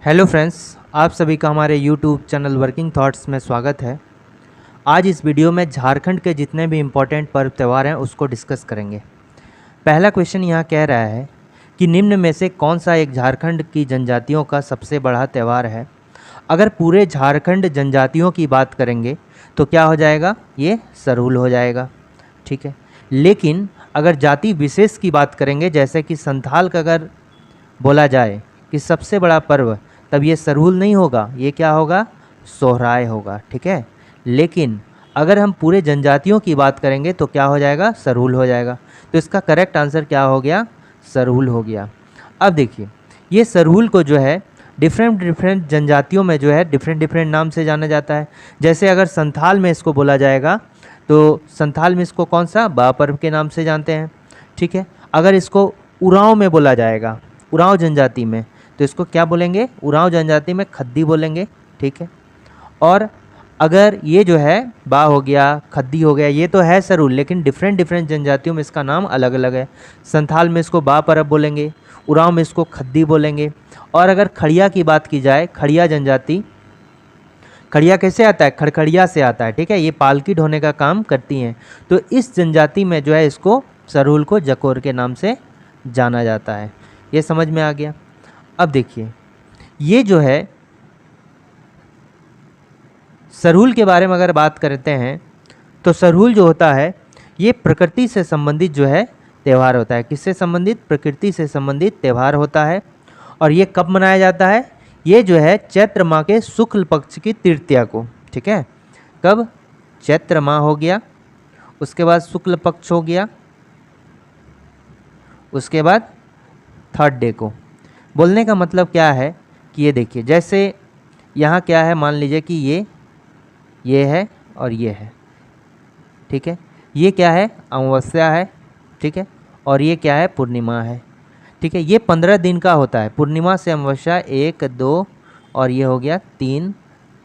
Hello friends, आप सभी का हमारे यूट्यूब चैनल वर्किंग थॉट्स में स्वागत है। आज इस वीडियो में झारखंड के जितने भी इम्पोर्टेंट पर्व त्यौहार हैं उसको डिस्कस करेंगे। पहला क्वेश्चन यहाँ कह रहा है कि निम्न में से कौन सा एक झारखंड की जनजातियों का सबसे बड़ा त्यौहार है। अगर पूरे झारखंड जनजातियों की बात करेंगे तो क्या हो जाएगा, ये सरहुल हो जाएगा। ठीक है, लेकिन अगर जाति विशेष की बात करेंगे, जैसे कि संथाल का अगर बोला जाए कि सबसे बड़ा पर्व, तब ये सरहुल नहीं होगा, ये क्या होगा, सोहराय होगा। ठीक है, लेकिन अगर हम पूरे जनजातियों की बात करेंगे तो क्या हो जाएगा, सरहुल हो जाएगा। तो इसका करेक्ट आंसर क्या हो गया, सरहुल हो गया। अब देखिए, ये सरहुल को जो है डिफरेंट जनजातियों में जो है डिफरेंट नाम से जाना जाता है। जैसे अगर संथाल में इसको बोला जाएगा तो संथाल में इसको कौन सा, बा पर्व के नाम से जानते हैं। ठीक है, अगर इसको उरांव में बोला जाएगा, उरांव जनजाति में, तो इसको क्या बोलेंगे, उरांव जनजाति में खद्दी बोलेंगे। ठीक है, और अगर ये जो है बा हो गया, खद्दी हो गया, ये तो है सरहुल, लेकिन डिफरेंट जनजातियों में इसका नाम अलग अलग है। संथाल में इसको बा पर्व बोलेंगे, उरांव में इसको खद्दी बोलेंगे। और अगर खड़िया की बात की जाए, खड़िया जनजाति, खड़िया कैसे आता है, खड़खड़िया से आता है। ठीक है, ये पालकी ढोने का काम करती हैं। तो इस जनजाति में जो है इसको सरहुल को जकोर के नाम से जाना जाता है। ये समझ में आ गया। अब देखिए, ये जो है सरहुल के बारे में अगर बात करते हैं तो सरहुल जो होता है ये प्रकृति से संबंधित जो है त्यौहार होता है। किससे संबंधित, प्रकृति से संबंधित त्यौहार होता है। और ये कब मनाया जाता है, ये जो है चैत्र माह के शुक्ल पक्ष की तृतीया को। ठीक है, कब, चैत्र माह हो गया, उसके बाद शुक्ल पक्ष हो गया, उसके बाद थर्ड डे को। बोलने का मतलब क्या है कि ये देखिए, जैसे यहाँ क्या है, मान लीजिए कि ये है और ये है। ठीक है, ये क्या है, अमावस्या है। ठीक है, और ये क्या है, पूर्णिमा है। ठीक है, ये 15 दिन का होता है, पूर्णिमा से अमावस्या 1, 2 और ये हो गया 3,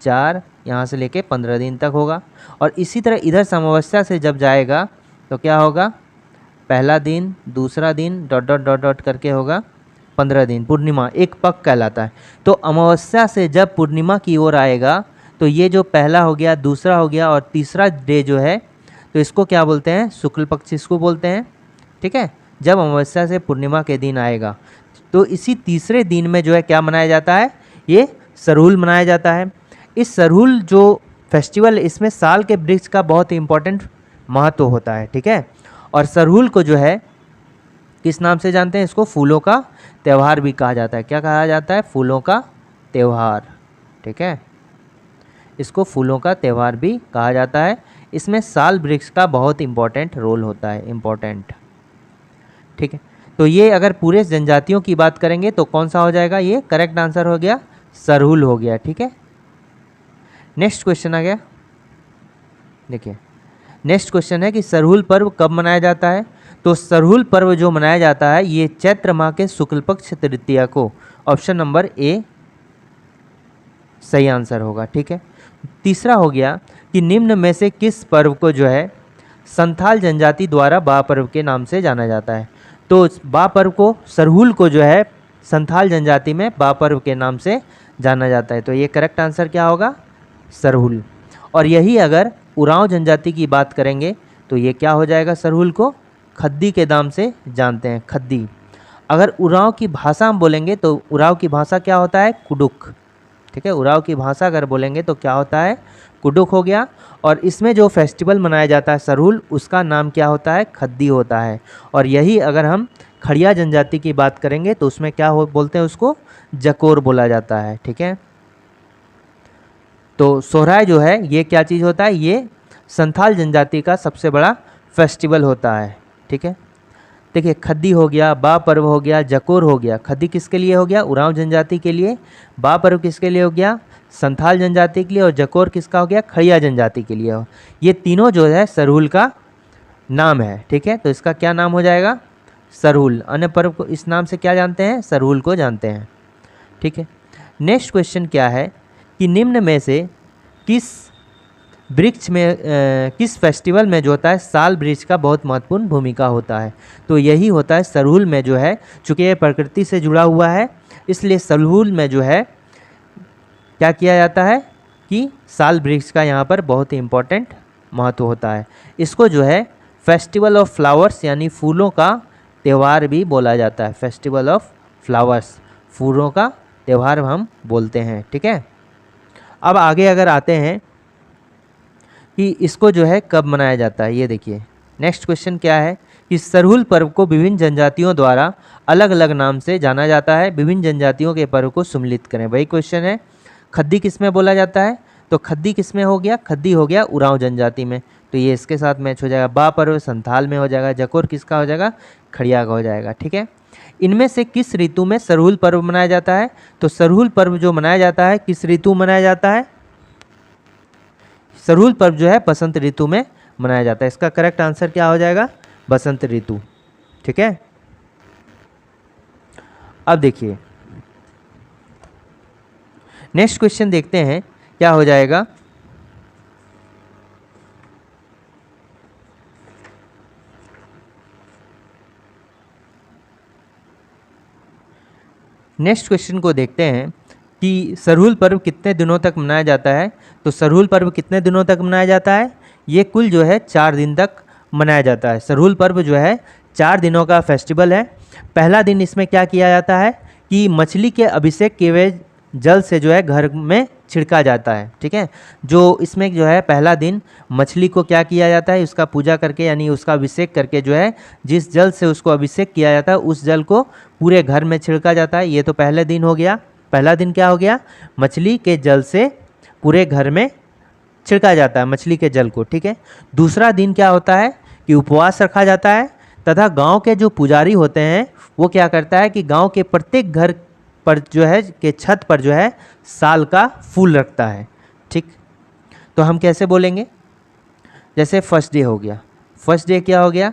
4, यहाँ से लेके 15 दिन तक होगा। और इसी तरह इधर से अमावस्या से जब जाएगा तो क्या होगा, पहला दिन, दूसरा दिन, डॉट डॉट डॉट डॉट करके होगा 15 दिन। पूर्णिमा एक पक कहलाता है। तो अमावस्या से जब पूर्णिमा की ओर आएगा तो ये जो पहला हो गया, दूसरा हो गया और तीसरा डे जो है, तो इसको क्या बोलते हैं, शुक्ल पक्ष इसको बोलते हैं। ठीक है, जब अमावस्या से पूर्णिमा के दिन आएगा तो इसी तीसरे दिन में जो है क्या मनाया जाता है, ये सरहुल मनाया जाता है। इस सरहुल जो फेस्टिवल, इसमें साल के वृक्ष का बहुत ही इम्पोर्टेंट महत्व होता है। ठीक है, और सरहुल को जो है किस नाम से जानते हैं, इसको फूलों का त्यौहार भी कहा जाता है। क्या कहा जाता है, फूलों का त्यौहार। ठीक है, इसको फूलों का त्यौहार भी कहा जाता है। इसमें साल वृक्ष का बहुत इम्पोर्टेंट रोल होता है, इम्पोर्टेंट। ठीक है, तो ये अगर पूरे जनजातियों की बात करेंगे तो कौन सा हो जाएगा, ये करेक्ट आंसर हो गया, सरहुल हो गया। ठीक है, नेक्स्ट क्वेश्चन आ गया। देखिए, नेक्स्ट क्वेश्चन है कि सरहुल पर्व कब मनाया जाता है। तो सरहुल पर्व जो मनाया जाता है ये चैत्र माह के शुक्ल पक्ष तृतीया को। ऑप्शन नंबर ए सही आंसर होगा। ठीक है, तीसरा हो गया कि निम्न में से किस पर्व को जो है संथाल जनजाति द्वारा बा पर्व के नाम से जाना जाता है। तो बा पर्व को, सरहुल को जो है संथाल जनजाति में बा पर्व के नाम से जाना जाता है। तो ये करेक्ट आंसर क्या होगा, सरहुल। और यही अगर उरांव जनजाति की बात करेंगे तो ये क्या हो जाएगा, सरहुल को खद्दी के नाम से जानते हैं, खद्दी। अगर उरांव की भाषा हम बोलेंगे तो उरांव की भाषा क्या होता है, कुडुक। ठीक है, उरांव की भाषा अगर बोलेंगे तो क्या होता है, कुडुक हो गया। और इसमें जो फेस्टिवल मनाया जाता है सरहुल, उसका नाम क्या होता है, खद्दी होता है। और यही अगर हम खड़िया जनजाति की बात करेंगे तो उसमें क्या बोलते हैं, उसको जकोर बोला जाता है। ठीक है, तो सोहराय जो है ये क्या चीज़ होता है, ये संथाल जनजाति का सबसे बड़ा फेस्टिवल होता है। ठीक है, देखिए, खद्दी हो गया, बा पर्व हो गया, जकोर हो गया। खद्दी किसके लिए हो गया, उरांव जनजाति के लिए। बा पर्व किसके लिए हो गया, संथाल जनजाति के लिए। और जकोर किसका हो गया, खड़िया जनजाति के लिए हो। ये तीनों जो है सरहुल का नाम है। ठीक है, तो इसका क्या नाम हो जाएगा, सरहुल। अन्य पर्व को इस नाम से क्या जानते हैं, सरहुल को जानते हैं। ठीक है, नेक्स्ट क्वेश्चन क्या है कि निम्न में से किस वृक्ष में किस फेस्टिवल में जो होता है साल वृक्ष का बहुत महत्वपूर्ण भूमिका होता है। तो यही होता है सरहुल में जो है, चूँकि ये प्रकृति से जुड़ा हुआ है इसलिए सरहुल में जो है क्या किया जाता है कि साल वृक्ष का यहाँ पर बहुत ही इम्पोर्टेंट महत्व होता है। इसको जो है फेस्टिवल ऑफ फ्लावर्स यानी फूलों का त्यौहार भी बोला जाता है। फेस्टिवल ऑफ फ्लावर्स, फूलों का त्यौहार हम बोलते हैं, ठीक है। अब आगे अगर आते हैं कि इसको जो है कब मनाया जाता है, ये देखिए नेक्स्ट क्वेश्चन क्या है कि सरहुल पर्व को विभिन्न जनजातियों द्वारा अलग अलग नाम से जाना जाता है। विभिन्न जनजातियों के पर्व को सम्मिलित करें, वही क्वेश्चन है। खद्दी किस में बोला जाता है, तो खद्दी किस में हो गया, खद्दी हो गया उरांव जनजाति में, तो ये इसके साथ मैच हो जाएगा। बा पर्व संथाल में हो जाएगा। जकोर किसका हो जाएगा, खड़िया का हो जाएगा, ठीक है। इनमें से किस ऋतु में सरहुल पर्व मनाया जाता है, तो सरहुल पर्व जो मनाया जाता है किस ऋतु मनाया जाता है, सरहुल पर्व जो है बसंत ऋतु में मनाया जाता है। इसका करेक्ट आंसर क्या हो जाएगा, बसंत ऋतु, ठीक है। अब देखिए नेक्स्ट क्वेश्चन देखते हैं क्या हो जाएगा। नेक्स्ट क्वेश्चन को देखते हैं कि सरहुल पर्व कितने दिनों तक मनाया जाता है, तो सरहुल पर्व कितने दिनों तक मनाया जाता है, ये कुल जो है 4 दिन तक मनाया जाता है। सरहुल पर्व जो है 4 दिनों का फेस्टिवल है। पहला दिन इसमें क्या किया जाता है कि मछली के अभिषेक किए हुए जल से जो है घर में छिड़का जाता है, ठीक है। जो इसमें जो है पहला दिन मछली को क्या किया जाता है, उसका पूजा करके यानी उसका अभिषेक करके जो है जिस जल से उसको अभिषेक किया जाता है उस जल को पूरे घर में छिड़का जाता है। ये तो पहले दिन हो गया। पहला दिन क्या हो गया, मछली के जल से पूरे घर में छिड़का जाता है मछली के जल को, ठीक है। दूसरा दिन क्या होता है कि उपवास रखा जाता है तथा गांव के जो पुजारी होते हैं वो क्या करता है कि गांव के प्रत्येक घर पर जो है के छत पर जो है साल का फूल रखता है, ठीक। तो हम कैसे बोलेंगे, जैसे फर्स्ट डे हो गया। फर्स्ट डे क्या हो गया,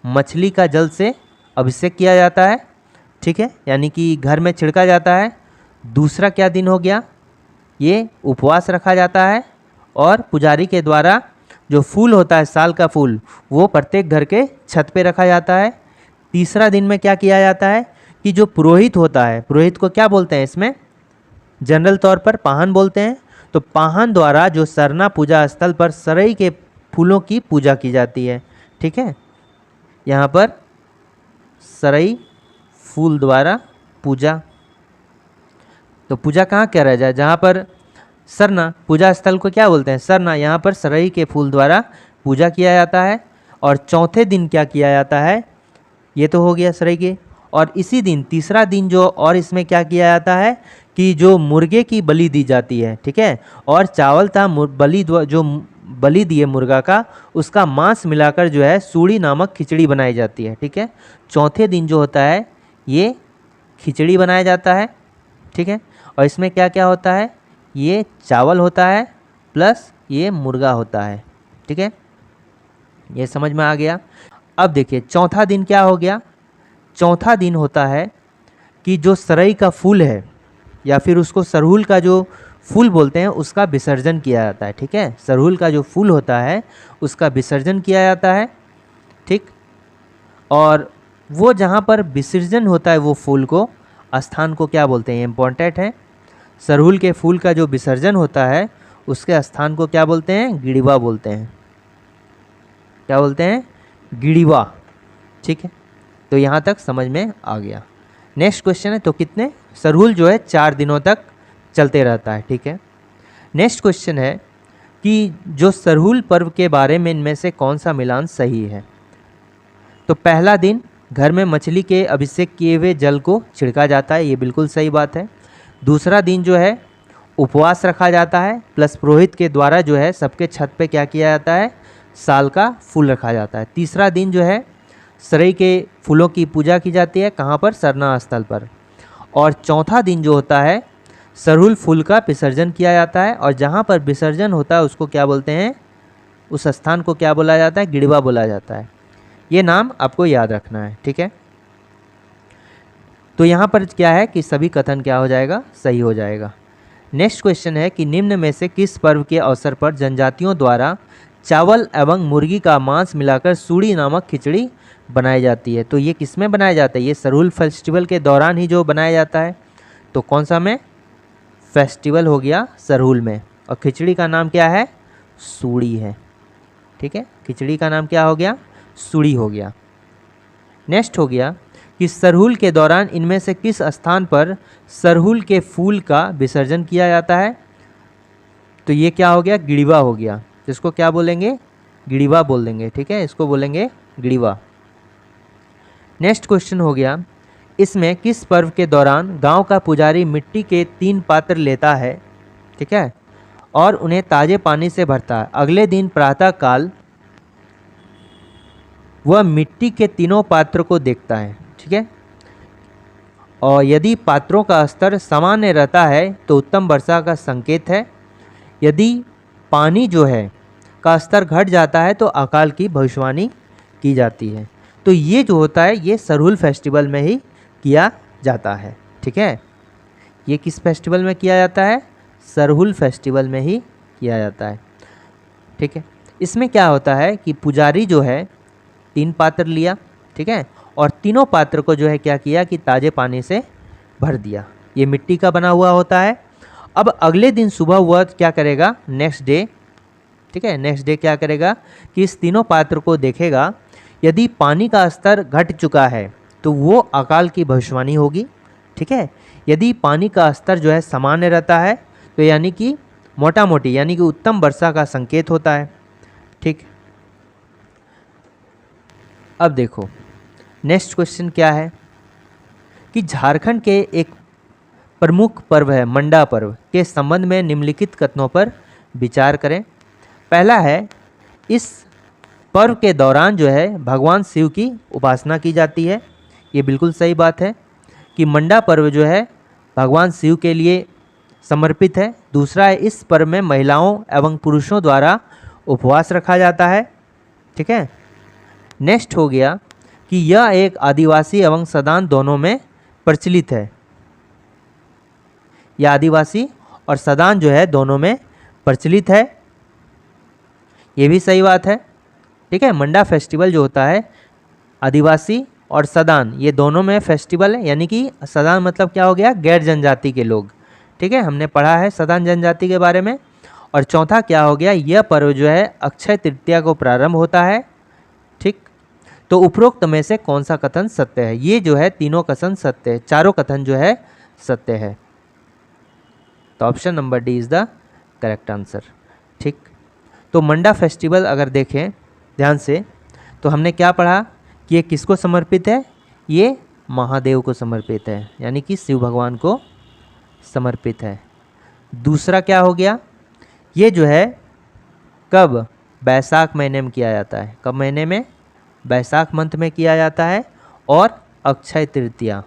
मछली का जल से अभिषेक किया जाता है, ठीक है, यानी कि घर में छिड़का जाता है। दूसरा क्या दिन हो गया, ये उपवास रखा जाता है और पुजारी के द्वारा जो फूल होता है साल का फूल वो प्रत्येक घर के छत पे रखा जाता है। तीसरा दिन में क्या किया जाता है कि जो पुरोहित होता है, पुरोहित को क्या बोलते हैं इसमें, जनरल तौर पर पाहन बोलते हैं। तो पाहन द्वारा जो सरना पूजा स्थल पर सरई के फूलों की पूजा की जाती है, ठीक है। यहाँ पर सरई फूल द्वारा पूजा, तो पूजा कहाँ करा जाए, जहाँ पर सरना, पूजा स्थल को क्या बोलते हैं, सरना, यहाँ पर सरई के फूल द्वारा पूजा किया जाता है। और चौथे दिन क्या किया जाता है, ये तो हो गया सरई के, और इसी दिन तीसरा दिन जो और इसमें क्या किया जाता है कि जो मुर्गे की बलि दी जाती है, ठीक है, और चावल था बलि जो बलि दिए मुर्गा का उसका मांस मिलाकर जो है सूड़ी नामक खिचड़ी बनाई जाती है, ठीक है। चौथे दिन जो होता है ये खिचड़ी बनाया जाता है, ठीक है। और इसमें क्या क्या होता है, ये चावल होता है प्लस ये मुर्गा होता है, ठीक है। ये समझ में आ गया। अब देखिए चौथा दिन क्या हो गया, चौथा दिन होता है कि जो सरई का फूल है या फिर उसको सरहुल का जो फूल बोलते हैं उसका विसर्जन किया जाता है, ठीक है। सरहुल का जो फूल होता है उसका विसर्जन किया जाता है, ठीक। और वो जहाँ पर विसर्जन होता है वो फूल को, स्थान को क्या बोलते हैं, इम्पोर्टेंट है। सरहुल के फूल का जो विसर्जन होता है उसके स्थान को क्या बोलते हैं, गिड़िवा बोलते हैं। क्या बोलते हैं, गिड़िवा, ठीक है। तो यहाँ तक समझ में आ गया। नेक्स्ट क्वेश्चन है, तो कितने, सरहुल जो है 4 दिनों तक चलते रहता है, ठीक है। नेक्स्ट क्वेश्चन है कि जो सरहुल पर्व के बारे में इनमें से कौन सा मिलान सही है। तो पहला दिन घर में मछली के अभिषेक किए हुए जल को छिड़का जाता है, ये बिल्कुल सही बात है। दूसरा दिन जो है उपवास रखा जाता है प्लस पुरोहित के द्वारा जो है सबके छत पे क्या किया जाता है, साल का फूल रखा जाता है। तीसरा दिन जो है सरई के फूलों की पूजा की जाती है, कहाँ पर, सरना स्थल पर। और चौथा दिन जो होता है सरहुल फूल का विसर्जन किया जाता है, और जहाँ पर विसर्जन होता है उसको क्या बोलते हैं, उस स्थान को क्या बोला जाता है, गिड़वा बोला जाता है। ये नाम आपको याद रखना है, ठीक है। तो यहाँ पर क्या है कि सभी कथन क्या हो जाएगा, सही हो जाएगा। नेक्स्ट क्वेश्चन है कि निम्न में से किस पर्व के अवसर पर जनजातियों द्वारा चावल एवं मुर्गी का मांस मिलाकर सूड़ी नामक खिचड़ी बनाई जाती है। तो ये किस में बनाया जाता है, ये सरहुल फेस्टिवल के दौरान ही जो बनाया जाता है। तो कौन सा में, फेस्टिवल हो गया सरहुल में, और खिचड़ी का नाम क्या है? सूड़ी है। ठीक है, खिचड़ी का नाम क्या हो गया? सूड़ी हो गया। नेक्स्ट हो गया कि सरहुल के दौरान इनमें से किस स्थान पर सरहुल के फूल का विसर्जन किया जाता है? तो ये क्या हो गया? गिड़िवा हो गया। जिसको क्या बोलेंगे? गिड़िवा बोल देंगे। ठीक है, इसको बोलेंगे गिड़िवा। नेक्स्ट क्वेश्चन हो गया, इसमें किस पर्व के दौरान गांव का पुजारी मिट्टी के 3 पात्र लेता है, ठीक है, और उन्हें ताजे पानी से भरता है। अगले दिन प्रातः काल वह मिट्टी के तीनों पात्र को देखता है। ठीक है, और यदि पात्रों का स्तर सामान्य रहता है तो उत्तम वर्षा का संकेत है। यदि पानी जो है का स्तर घट जाता है तो अकाल की भविष्यवाणी की जाती है। तो ये जो होता है ये सरहुल फेस्टिवल में ही किया जाता है। ठीक है, ये किस फेस्टिवल में किया जाता है? सरहुल फेस्टिवल में ही किया जाता है। ठीक है, इसमें क्या होता है कि पुजारी जो है 3 पात्र लिया, ठीक है, और तीनों पात्र को जो है क्या किया कि ताजे पानी से भर दिया। ये मिट्टी का बना हुआ होता है। अब अगले दिन सुबह वह क्या करेगा? नेक्स्ट डे, ठीक है, नेक्स्ट डे क्या करेगा कि इस तीनों पात्र को देखेगा। यदि पानी का स्तर घट चुका है तो वो अकाल की भविष्यवाणी होगी। ठीक है, यदि पानी का स्तर जो है सामान्य रहता है तो यानी कि मोटा मोटी यानी कि उत्तम वर्षा का संकेत होता है। ठीक, अब देखो नेक्स्ट क्वेश्चन क्या है कि झारखंड के एक प्रमुख पर्व है मंडा पर्व के संबंध में निम्नलिखित कथनों पर विचार करें। पहला है, इस पर्व के दौरान जो है भगवान शिव की उपासना की जाती है। ये बिल्कुल सही बात है कि मंडा पर्व जो है भगवान शिव के लिए समर्पित है। दूसरा है, इस पर्व में महिलाओं एवं पुरुषों द्वारा उपवास रखा जाता है। ठीक है, नेक्स्ट हो गया कि यह एक आदिवासी एवं सदान दोनों में प्रचलित है। यह आदिवासी और सदान जो है दोनों में प्रचलित है। ये भी सही बात है। ठीक है, मंडा फेस्टिवल जो होता है आदिवासी और सदान ये दोनों में फेस्टिवल है, यानी कि सदान मतलब क्या हो गया? गैर जनजाति के लोग। ठीक है, हमने पढ़ा है सदान जनजाति के बारे में। और चौथा क्या हो गया? यह पर्व जो है अक्षय तृतीया को प्रारंभ होता है। ठीक, तो उपरोक्त में से कौन सा कथन सत्य है? ये जो है तीनों कथन सत्य है, चारों कथन जो है सत्य है। तो option number D is the correct answer. ठीक, तो मंडा फेस्टिवल अगर देखें ध्यान से तो हमने क्या पढ़ा कि ये किसको समर्पित है? ये महादेव को समर्पित है, यानी कि शिव भगवान को समर्पित है। दूसरा क्या हो गया? ये जो है कब? बैसाख महीने में किया जाता है। कब महीने में? बैसाख मंथ में किया जाता है। और अक्षय तृतीया,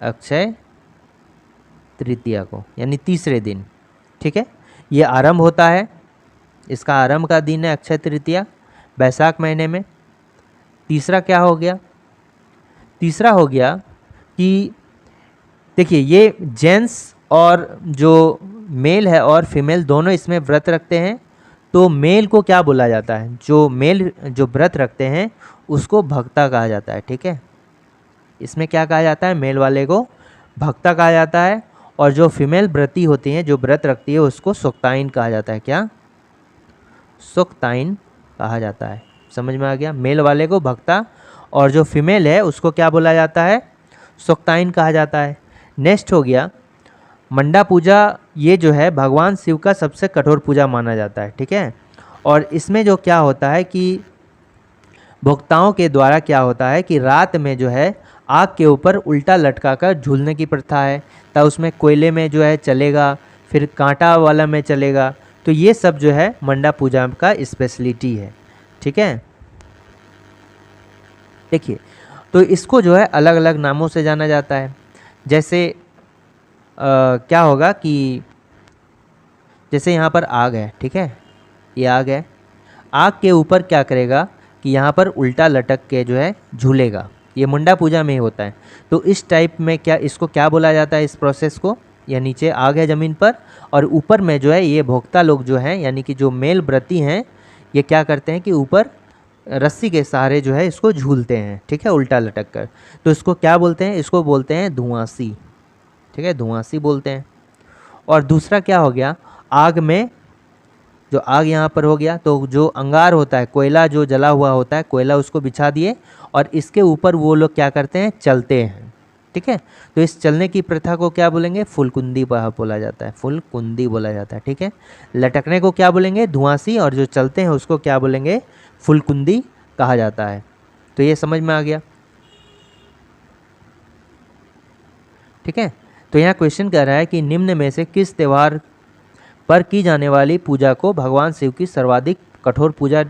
अक्षय तृतीया को यानी तीसरे दिन। ठीक है, ये आरंभ होता है, इसका आरंभ का दिन है अक्षय तृतीया बैसाख महीने में। तीसरा क्या हो गया? तीसरा हो गया कि देखिए ये जेंट्स और जो मेल है और फीमेल दोनों इसमें व्रत रखते हैं। तो मेल को क्या बोला जाता है? जो मेल जो व्रत रखते हैं उसको भक्ता कहा जाता है। ठीक है, इसमें क्या कहा जाता है? मेल वाले को भक्ता कहा जाता है, और जो फीमेल व्रती होती हैं जो व्रत रखती है उसको सुक्ताइन कहा जाता है। क्या? सुक्ताइन कहा जाता है। समझ में आ गया? मेल वाले को भक्ता और जो फीमेल है उसको क्या बोला जाता है? सुक्ताइन कहा जाता है। नेक्स्ट हो गया मंडा पूजा। ये जो है भगवान शिव का सबसे कठोर पूजा माना जाता है। ठीक है, और इसमें जो क्या होता है कि भक्ताओं के द्वारा क्या होता है कि रात में जो है आग के ऊपर उल्टा लटका कर झूलने की प्रथा है। तब उसमें कोयले में जो है चलेगा, फिर कांटा वाला में चलेगा। तो ये सब जो है मंडा पूजा का स्पेशलिटी है। ठीक है, देखिए तो इसको जो है अलग अलग नामों से जाना जाता है। जैसे क्या होगा कि जैसे यहाँ पर आग है, ठीक है, ये आग है, आग के ऊपर क्या करेगा कि यहाँ पर उल्टा लटक के जो है झूलेगा। ये मुंडा पूजा में ही होता है। तो इस टाइप में क्या इसको क्या बोला जाता है? इस प्रोसेस को, या नीचे आग है ज़मीन पर और ऊपर में जो है ये भोक्ता लोग जो हैं यानी कि जो मेल व्रती हैं ये क्या करते हैं कि ऊपर रस्सी के सहारे जो है इसको झूलते हैं। ठीक है, उल्टा लटक कर। तो इसको क्या बोलते हैं? इसको बोलते हैं धुआंसी। ठीक है, धुआंसी बोलते हैं। और दूसरा क्या हो गया, आग में, जो आग यहाँ पर हो गया, तो जो अंगार होता है, कोयला जो जला हुआ होता है, कोयला उसको बिछा दिए और इसके ऊपर वो लोग क्या करते हैं, चलते हैं। ठीक है, तो इस चलने की प्रथा को क्या बोलेंगे, फुलकुंदी बोला जाता है, फुलकुंदी बोला जाता है। ठीक है, लटकने को क्या बोलेंगे, धुआंसी, और जो चलते हैं उसको क्या बोलेंगे, फुलकुंदी कहा जाता है। तो ये समझ में आ गया। ठीक है, तो यहाँ क्वेश्चन कह रहा है कि निम्न में से किस त्यौहार पर की जाने वाली पूजा को भगवान शिव की सर्वाधिक कठोर पूजा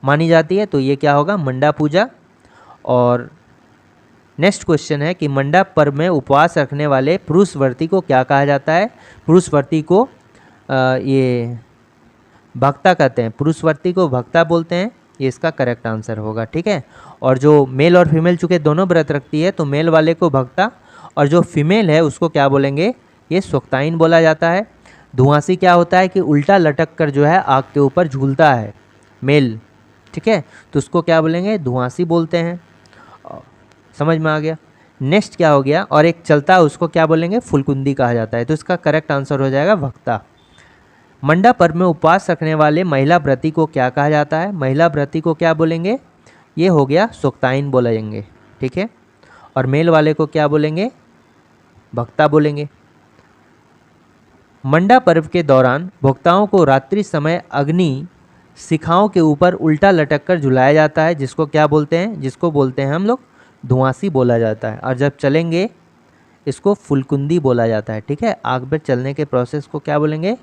मानी जाती है। तो ये क्या होगा, मंडा पूजा। और नेक्स्ट क्वेश्चन है कि मंडा पर्व में उपवास रखने वाले पुरुष व्रती को क्या कहा जाता है। पुरुष व्रती को ये भक्ता कहते हैं, पुरुष व्रती को भक्ता बोलते हैं, ये इसका करेक्ट आंसर होगा। ठीक है, और जो मेल और फीमेल चूँकि दोनों व्रत रखती है तो मेल वाले को भक्ता और जो फीमेल है उसको क्या बोलेंगे, ये सोक्ताइन बोला जाता है। धुआंसी क्या होता है कि उल्टा लटक कर जो है आग के ऊपर झूलता है मेल। ठीक है, तो उसको क्या बोलेंगे, धुआंसी बोलते हैं। समझ में आ गया। नेक्स्ट क्या हो गया, और एक चलता है उसको क्या बोलेंगे, फुलकुंदी कहा जाता है। तो इसका करेक्ट आंसर हो जाएगा भक्ता। मंडा पर्व में उपवास रखने वाले महिला व्रती को क्या कहा जाता है। महिला व्रती को क्या बोलेंगे, ये हो गया सोक्ताइन बोलेंगे। ठीक है, और मेल वाले को क्या बोलेंगे, भक्ता बोलेंगे। मंडा पर्व के दौरान भक्ताओं को रात्रि समय अग्नि शिखाओं के ऊपर उल्टा लटक कर झुलाया जाता है, जिसको क्या बोलते हैं, जिसको बोलते हैं हम लोग धुआंसी बोला जाता है। और जब चलेंगे इसको फुलकुंदी बोला जाता है। ठीक है, आग पर चलने के प्रोसेस को क्या बोलेंगे,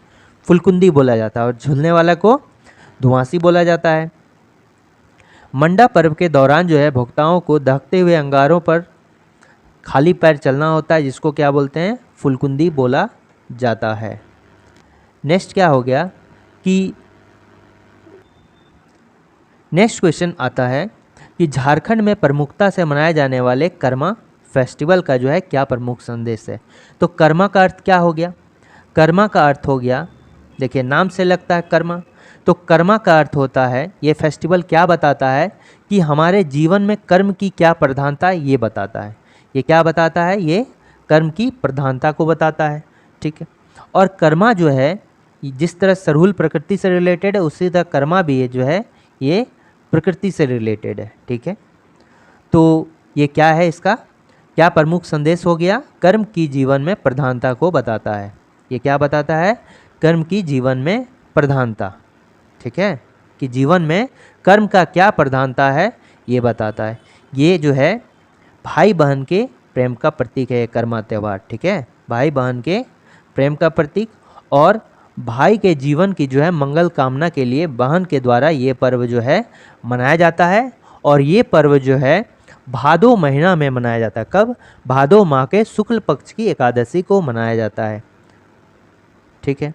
फुलकुंदी बोला जाता है, और झूलने वाला को धुआंसी बोला जाता है। मंडा पर्व के दौरान जो है भक्ताओं को दहकते हुए अंगारों पर खाली पैर चलना होता है, जिसको क्या बोलते हैं, फुलकुंदी बोला जाता है। नेक्स्ट क्या हो गया कि नेक्स्ट क्वेश्चन आता है कि झारखंड में प्रमुखता से मनाए जाने वाले कर्मा फेस्टिवल का जो है क्या प्रमुख संदेश है। तो कर्मा का अर्थ क्या हो गया, कर्मा का अर्थ हो गया, देखिए नाम से लगता है कर्मा, तो कर्मा का अर्थ होता है, ये फेस्टिवल क्या बताता है कि हमारे जीवन में कर्म की क्या प्रधानता है, ये बताता है। ये क्या बताता है, ये कर्म की प्रधानता को बताता है। ठीक है, और कर्मा जो है जिस तरह सरहुल प्रकृति से रिलेटेड है, उसी तरह कर्मा भी है जो है ये प्रकृति से रिलेटेड है। ठीक है, तो ये क्या है, इसका क्या प्रमुख संदेश हो गया, कर्म की जीवन में प्रधानता को बताता है। ये क्या बताता है, कर्म की जीवन में प्रधानता। ठीक है, कि जीवन में कर्म का क्या प्रधानता है ये बताता है। ये जो है भाई बहन के प्रेम का प्रतीक है, कर्मा त्यौहार। ठीक है, भाई बहन के प्रेम का प्रतीक, और भाई के जीवन की जो है मंगल कामना के लिए बहन के द्वारा ये पर्व जो है मनाया जाता है। और ये पर्व जो है भादो महीना में मनाया जाता है। कब, भादो माह के शुक्ल पक्ष की एकादशी को मनाया जाता है। ठीक है,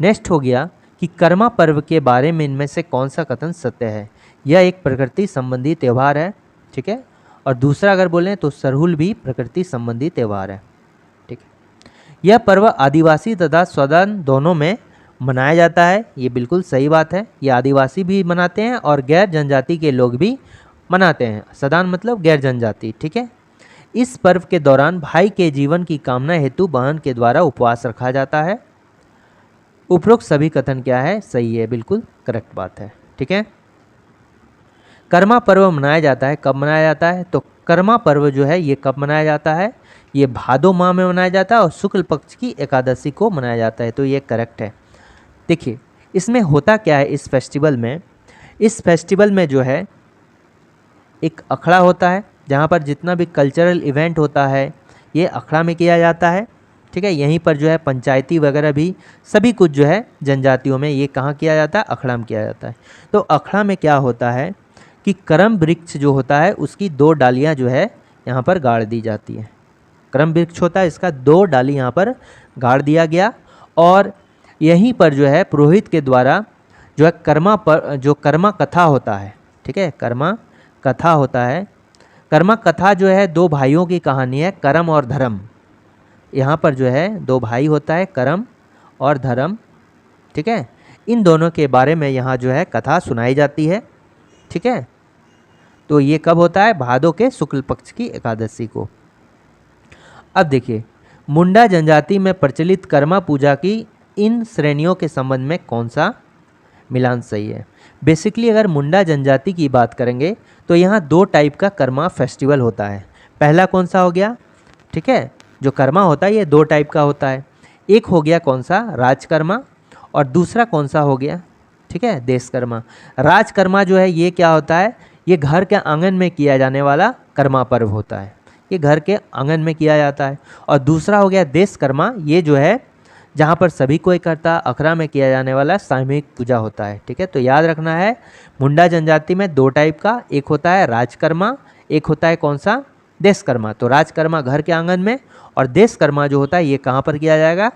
नेक्स्ट हो गया कि कर्मा पर्व के बारे में इनमें से कौन सा कथन सत्य है। यह एक प्रकृति संबंधी त्यौहार है। ठीक है, और दूसरा अगर बोलें तो सरहुल भी प्रकृति संबंधी त्यौहार है। ठीक है, यह पर्व आदिवासी तथा स्वदान दोनों में मनाया जाता है। ये बिल्कुल सही बात है, ये आदिवासी भी मनाते हैं और गैर जनजाति के लोग भी मनाते हैं। सदान मतलब गैर जनजाति। ठीक है, इस पर्व के दौरान भाई के जीवन की कामना हेतु बहन के द्वारा उपवास रखा जाता है। उपरोक्त सभी कथन क्या है, सही है, बिल्कुल करेक्ट बात है। ठीक है, कर्मा पर्व मनाया जाता है, कब मनाया जाता है, तो कर्मा पर्व जो है ये कब मनाया जाता है, ये भादो माह में मनाया जाता है और शुक्ल पक्ष की एकादशी को मनाया जाता है। तो ये करेक्ट है। देखिए इसमें होता क्या है, इस फेस्टिवल में जो है एक अखड़ा होता है, जहाँ पर जितना भी कल्चरल इवेंट होता है ये अखड़ा में किया जाता है। ठीक है, यहीं पर जो है पंचायती वगैरह भी सभी कुछ जो है जनजातियों में ये कहाँ किया जाता है, अखड़ा में किया जाता है। तो अखड़ा में क्या होता है कि करम वृक्ष जो होता है उसकी 2 डालियाँ जो है यहाँ पर गाड़ दी जाती है। करम वृक्ष होता है, इसका 2 डाली यहाँ पर गाड़ दिया गया, और यहीं पर जो है पुरोहित के द्वारा जो है कर्मा कथा होता है। ठीक है, कर्मा कथा होता है। कर्मा कथा जो है 2 भाइयों की कहानी है, करम और धर्म। यहाँ पर जो है 2 भाई होता है, करम और धर्म। ठीक है, इन दोनों के बारे में यहाँ जो है कथा सुनाई जाती है। ठीक है, तो ये कब होता है, भादो के शुक्ल पक्ष की एकादशी को। अब देखिए मुंडा जनजाति में प्रचलित कर्मा पूजा की इन श्रेणियों के संबंध में कौन सा मिलान सही है? बेसिकली अगर मुंडा जनजाति की बात करेंगे तो यहाँ दो टाइप का कर्मा फेस्टिवल होता है। पहला कौन सा हो गया, ठीक है, जो कर्मा होता है ये दो टाइप का होता है। एक हो गया कौन सा, राजकर्मा, और दूसरा कौन सा हो गया, ठीक है, देशकर्मा। राजकर्मा जो है ये क्या होता है, ये घर के आंगन में किया जाने वाला कर्मा पर्व होता है, ये घर के आंगन में किया जाता है। और दूसरा हो गया देशकर्मा, ये जो है जहाँ पर सभी को इकट्ठा अखड़ा में किया जाने वाला सामूहिक पूजा होता है, ठीक है। तो याद रखना है मुंडा जनजाति में दो टाइप का, एक होता है राजकर्मा, एक होता है कौन सा, देशकर्मा। तो राजकर्मा घर के आंगन में और देशकर्मा जो होता है ये कहाँ पर किया जाएगा,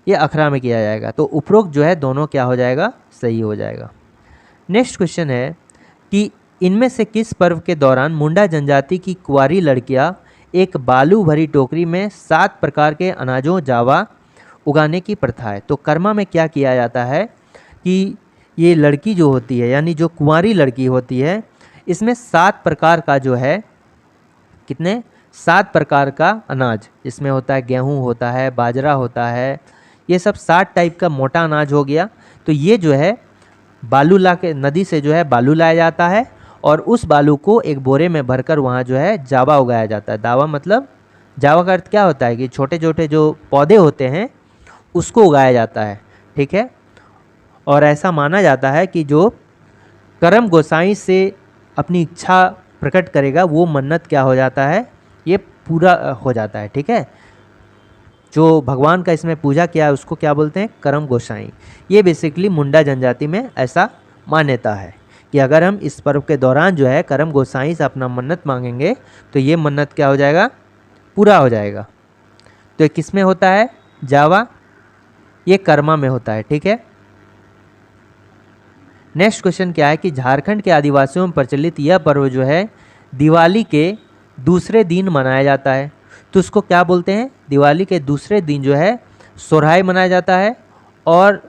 ये अखड़ा में किया जाएगा। तो उपरोक्त जो है दोनों क्या हो जाएगा, सही हो जाएगा। नेक्स्ट क्वेश्चन है कि इनमें से किस पर्व के दौरान मुंडा जनजाति की कुंवारी लड़कियां एक बालू भरी टोकरी में 7 प्रकार के अनाजों जावा उगाने की प्रथा है? तो कर्मा में क्या किया जाता है कि ये लड़की जो होती है यानी जो कुंवारी लड़की होती है इसमें 7 प्रकार का जो है, कितने, 7 प्रकार का अनाज, इसमें होता है गेहूं होता है, बाजरा होता है, ये सब 7 टाइप का मोटा अनाज हो गया। तो ये जो है बालू ला के नदी से जो है बालू लाया जाता है और उस बालू को एक बोरे में भरकर वहाँ जो है जावा उगाया जाता है। दावा मतलब, जावा का अर्थ क्या होता है कि छोटे छोटे जो पौधे होते हैं उसको उगाया जाता है, ठीक है। और ऐसा माना जाता है कि जो करम गोसाई से अपनी इच्छा प्रकट करेगा वो मन्नत क्या हो जाता है, ये पूरा हो जाता है, ठीक है। जो भगवान का इसमें पूजा किया है उसको क्या बोलते हैं, करम गोसाई। ये बेसिकली मुंडा जनजाति में ऐसा मान्यता है कि अगर हम इस पर्व के दौरान जो है करम गोसाई से अपना मन्नत मांगेंगे तो ये मन्नत क्या हो जाएगा, पूरा हो जाएगा। तो किस में होता है, जावा, ये कर्मा में होता है, ठीक है। नेक्स्ट क्वेश्चन क्या है कि झारखंड के आदिवासियों में प्रचलित यह पर्व जो है दिवाली के दूसरे दिन मनाया जाता है। तो उसको क्या बोलते हैं, दिवाली के दूसरे दिन जो है सोहराई मनाया जाता है। और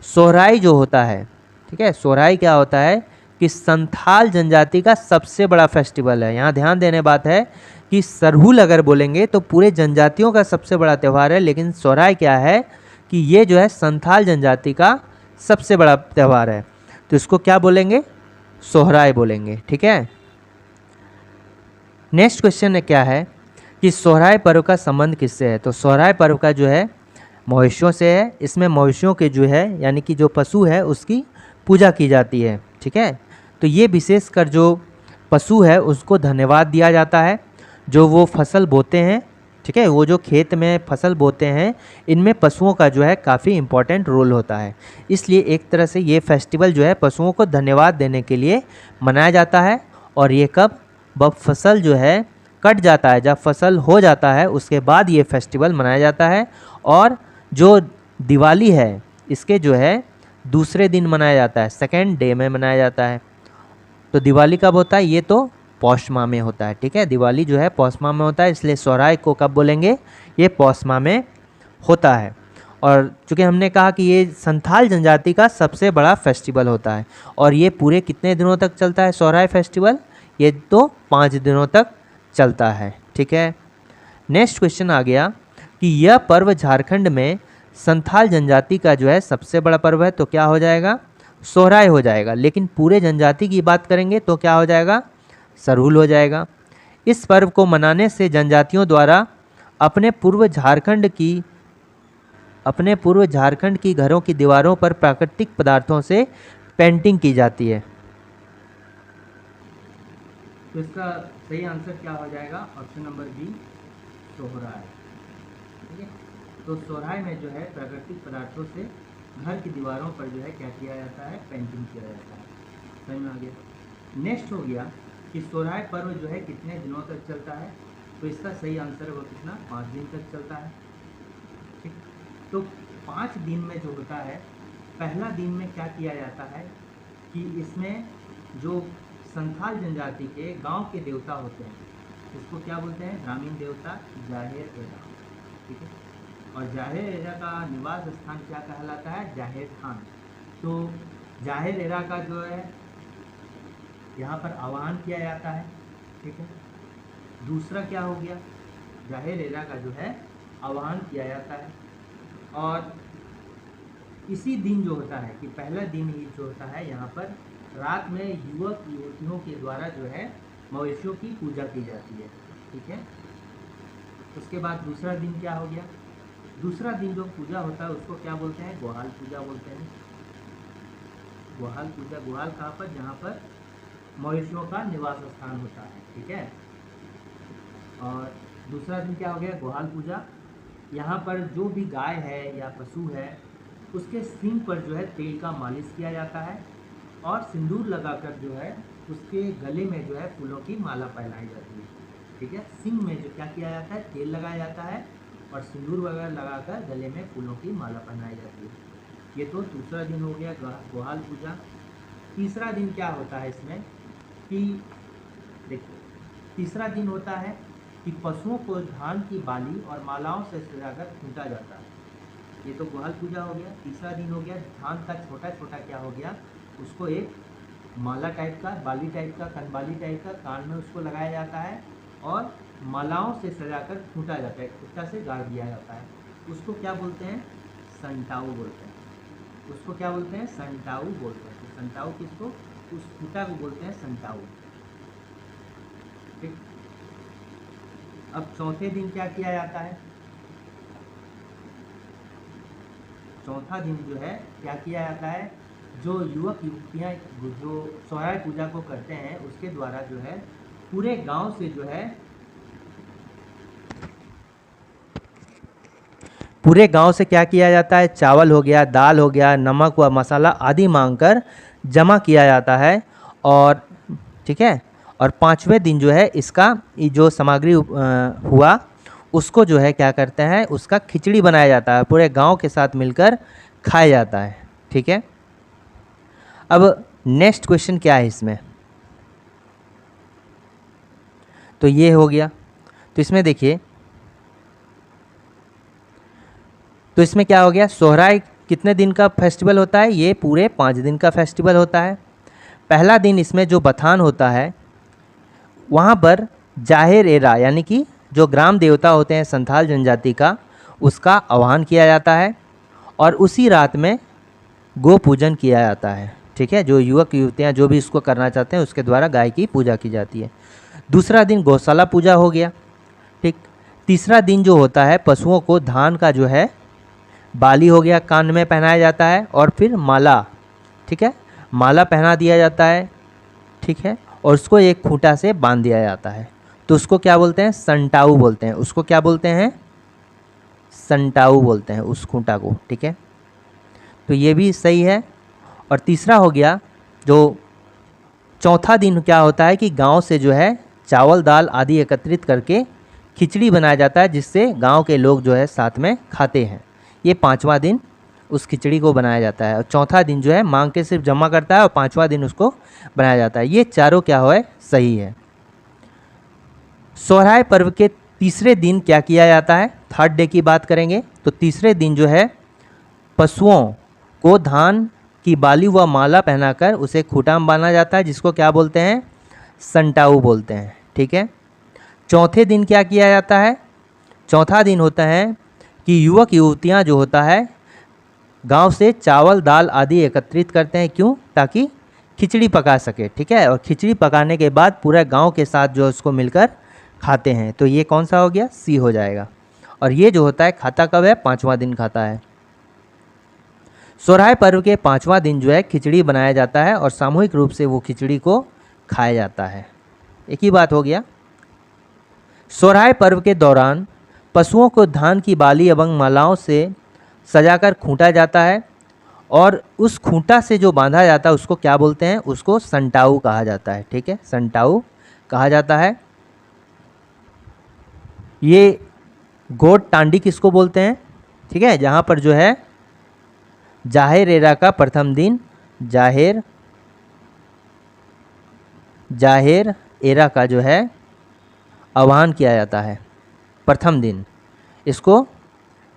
सोहराई जो होता है, ठीक है, सोहराई क्या होता है कि संथाल जनजाति का सबसे बड़ा फेस्टिवल है। यहाँ ध्यान देने बात है कि सरहुल अगर बोलेंगे तो पूरे जनजातियों का सबसे बड़ा त्यौहार है, लेकिन सोहराई क्या है कि ये जो है संथाल जनजाति का सबसे बड़ा त्यौहार है। तो इसको क्या बोलेंगे, सोहराई बोलेंगे, ठीक है। नेक्स्ट क्वेश्चन क्या है कि सोहराई पर्व का संबंध किससे है? तो सोहराई पर्व का जो है मवेशियों से है। इसमें मवेशियों के जो है यानी कि जो पशु है उसकी पूजा की जाती है, ठीक है। तो ये विशेषकर जो पशु है उसको धन्यवाद दिया जाता है, जो वो फसल बोते हैं, ठीक है, वो जो खेत में फसल बोते हैं इनमें पशुओं का जो है काफ़ी इम्पोर्टेंट रोल होता है। इसलिए एक तरह से ये फेस्टिवल जो है पशुओं को धन्यवाद देने के लिए मनाया जाता है। और ये कब, जब फसल जो है कट जाता है, जब फसल हो जाता है उसके बाद ये फेस्टिवल मनाया जाता है। और जो दिवाली है इसके जो है दूसरे दिन मनाया जाता है, सेकेंड डे में मनाया जाता है। तो दिवाली कब होता है, ये तो पौष माह में होता है, ठीक है। दिवाली जो है पौष माह में होता है, इसलिए सोहराई को कब बोलेंगे, ये पौष माह में होता है। और चूँकि हमने कहा कि ये संथाल जनजाति का सबसे बड़ा फेस्टिवल होता है और ये पूरे कितने दिनों तक चलता है सोहराई फेस्टिवल, ये तो 5 दिनों तक चलता है, ठीक है। नेक्स्ट क्वेश्चन आ गया कि यह पर्व झारखंड में संथाल जनजाति का जो है सबसे बड़ा पर्व है, तो क्या हो जाएगा, सोहराई हो जाएगा। लेकिन पूरे जनजाति की बात करेंगे तो क्या हो जाएगा, सरहुल हो जाएगा। इस पर्व को मनाने से जनजातियों द्वारा अपने पूर्व झारखंड की घरों की दीवारों पर प्राकृतिक पदार्थों से पेंटिंग की जाती है। तो इसका सही आंसर क्या हो जाएगा, ऑप्शन नंबर बी, सोहराई, ठीक है। तो सोहराई में जो है प्राकृतिक पदार्थों से घर की दीवारों पर जो है क्या किया जाता है, पेंटिंग किया जाता है। समझ में आ गया। नेक्स्ट हो गया कि सोहराई पर्व जो है कितने दिनों तक चलता है, तो इसका सही आंसर वो कितना, 5 दिन तक चलता है, ठीक। तो 5 दिन में जो होता है, पहला दिन में क्या किया जाता है कि इसमें जो संथाल जनजाति के गांव के देवता होते हैं उसको क्या बोलते हैं, ग्रामीण देवता जाहेर एरा, ठीक है। और जाहेर एरा का निवास स्थान क्या कहलाता है, जाहेर थान। तो जाहेर एरा का जो है यहाँ पर आह्वान किया जाता है, ठीक है। दूसरा क्या हो गया जाहिर एरा का जो है आह्वान किया जाता है। और इसी दिन जो होता है कि पहला दिन ही जो होता है यहाँ पर रात में युवक युवतियों के द्वारा जो है मवेशियों की पूजा की जाती है। ठीक है, उसके बाद दूसरा दिन क्या हो गया? दूसरा दिन जो पूजा होता है उसको क्या बोलते हैं? गोहाल पूजा बोलते हैं। गोहाल पूजा, गोहाल कहाँ पर? जहाँ पर मवेशियों का निवास स्थान होता है। ठीक है, और दूसरा दिन क्या हो गया? गोहाल पूजा। यहाँ पर जो भी गाय है या पशु है उसके सींग पर जो है तेल का मालिश किया जाता है और सिंदूर लगाकर जो है उसके गले में जो है फूलों की माला पहनाई जाती है। ठीक है, सींग में जो क्या किया जाता है? तेल लगाया जाता है और सिंदूर वगैरह लगाकर गले में फूलों की माला पहनाई जाती है। ये तो दूसरा दिन हो गया गोहाल पूजा। तीसरा दिन क्या होता है इसमें कि देखो, तीसरा दिन होता है कि पशुओं को धान की बाली और मालाओं से सजाकर खूंटा जाता है। ये तो गोहाल पूजा हो गया। तीसरा दिन हो गया धान का छोटा छोटा क्या हो गया? उसको एक माला टाइप का, बाली टाइप का, कनबाली टाइप का कान में उसको लगाया जाता है और मालाओं से सजाकर खूंटा जाता है, खूंटा से गाड़ दिया जाता है। उसको क्या बोलते हैं? संटाऊ बोलते हैं। उसको क्या बोलते हैं? संटाऊ बोलते हैं। तो संटाऊ किसको? उस खूंटा को बोलते हैं संटाऊ। ठीक, अब चौथे दिन क्या किया जाता है? चौथा दिन जो है क्या किया जाता है? जो युवक युवतियाँ जो सोहराय पूजा को करते हैं उसके द्वारा जो है पूरे गांव से जो है पूरे गांव से क्या किया जाता है? चावल हो गया, दाल हो गया, नमक व मसाला आदि मांगकर जमा किया जाता है। और ठीक है, और पाँचवें दिन जो है इसका जो सामग्री हुआ उसको जो है क्या करते हैं? उसका खिचड़ी बनाया जाता है, पूरे गांव के साथ मिलकर खाया जाता है। ठीक है, अब नेक्स्ट क्वेश्चन क्या है इसमें? तो ये हो गया। तो इसमें देखिए, तो इसमें क्या हो गया? सोहराय कितने दिन का फेस्टिवल होता है? ये पूरे 5 दिन का फेस्टिवल होता है। पहला दिन इसमें जो बथान होता है वहाँ पर जाहिर एरा यानी कि जो ग्राम देवता होते हैं संथाल जनजाति का, उसका आह्वान किया जाता है और उसी रात में गो पूजन किया जाता है। ठीक है, जो युवक युवतियाँ जो भी इसको करना चाहते हैं उसके द्वारा गाय की पूजा की जाती है। दूसरा दिन गौशाला पूजा हो गया। ठीक, तीसरा दिन जो होता है पशुओं को धान का जो है बाली हो गया कान में पहनाया जाता है और फिर माला, ठीक है, माला पहना दिया जाता है। ठीक है, और उसको एक खूंटा से बांध दिया जाता है। तो उसको क्या बोलते हैं? संटाऊ बोलते हैं। उसको क्या बोलते हैं? संटाऊ बोलते हैं उस खूंटा को। ठीक है, तो ये भी सही है। और तीसरा हो गया जो चौथा दिन क्या होता है कि गांव से जो है चावल दाल आदि एकत्रित करके खिचड़ी बनाया जाता है जिससे गांव के लोग जो है साथ में खाते हैं। ये पांचवा दिन उस खिचड़ी को बनाया जाता है और चौथा दिन जो है मांग के सिर्फ जमा करता है और पांचवा दिन उसको बनाया जाता है। ये चारों क्या है? सही है। सोहराय पर्व के तीसरे दिन क्या किया जाता है? थर्ड डे की बात करेंगे तो तीसरे दिन जो है पशुओं को धान की बाली व माला पहनाकर उसे खूंटा में बांधा जाता है जिसको क्या बोलते हैं? संटाऊ बोलते हैं। ठीक है, चौथे दिन क्या किया जाता है? चौथा दिन होता है कि युवक युवतियाँ जो होता है गांव से चावल दाल आदि एकत्रित करते हैं। क्यों? ताकि खिचड़ी पका सके। ठीक है, और खिचड़ी पकाने के बाद पूरे गांव के साथ जो उसको मिलकर खाते हैं। तो ये कौन सा हो गया? सी हो जाएगा। और ये जो होता है खाता कब है? पाँचवा दिन खाता है। सोहराय पर्व के पाँचवा दिन जो है खिचड़ी बनाया जाता है और सामूहिक रूप से वो खिचड़ी को खाया जाता है। एक ही बात हो गया। सोहराय पर्व के दौरान पशुओं को धान की बाली एवं मालाओं से सजाकर खूंटा जाता है और उस खूंटा से जो बांधा जाता है उसको क्या बोलते हैं? उसको संटाऊ कहा जाता है। ठीक है, संटाऊ कहा जाता है। ये गोट टांडी किसको बोलते हैं? ठीक है, जहाँ पर जो है जाहिर एरा का प्रथम दिन जाहिर एरा का जो है आह्वान किया जाता है प्रथम दिन। इसको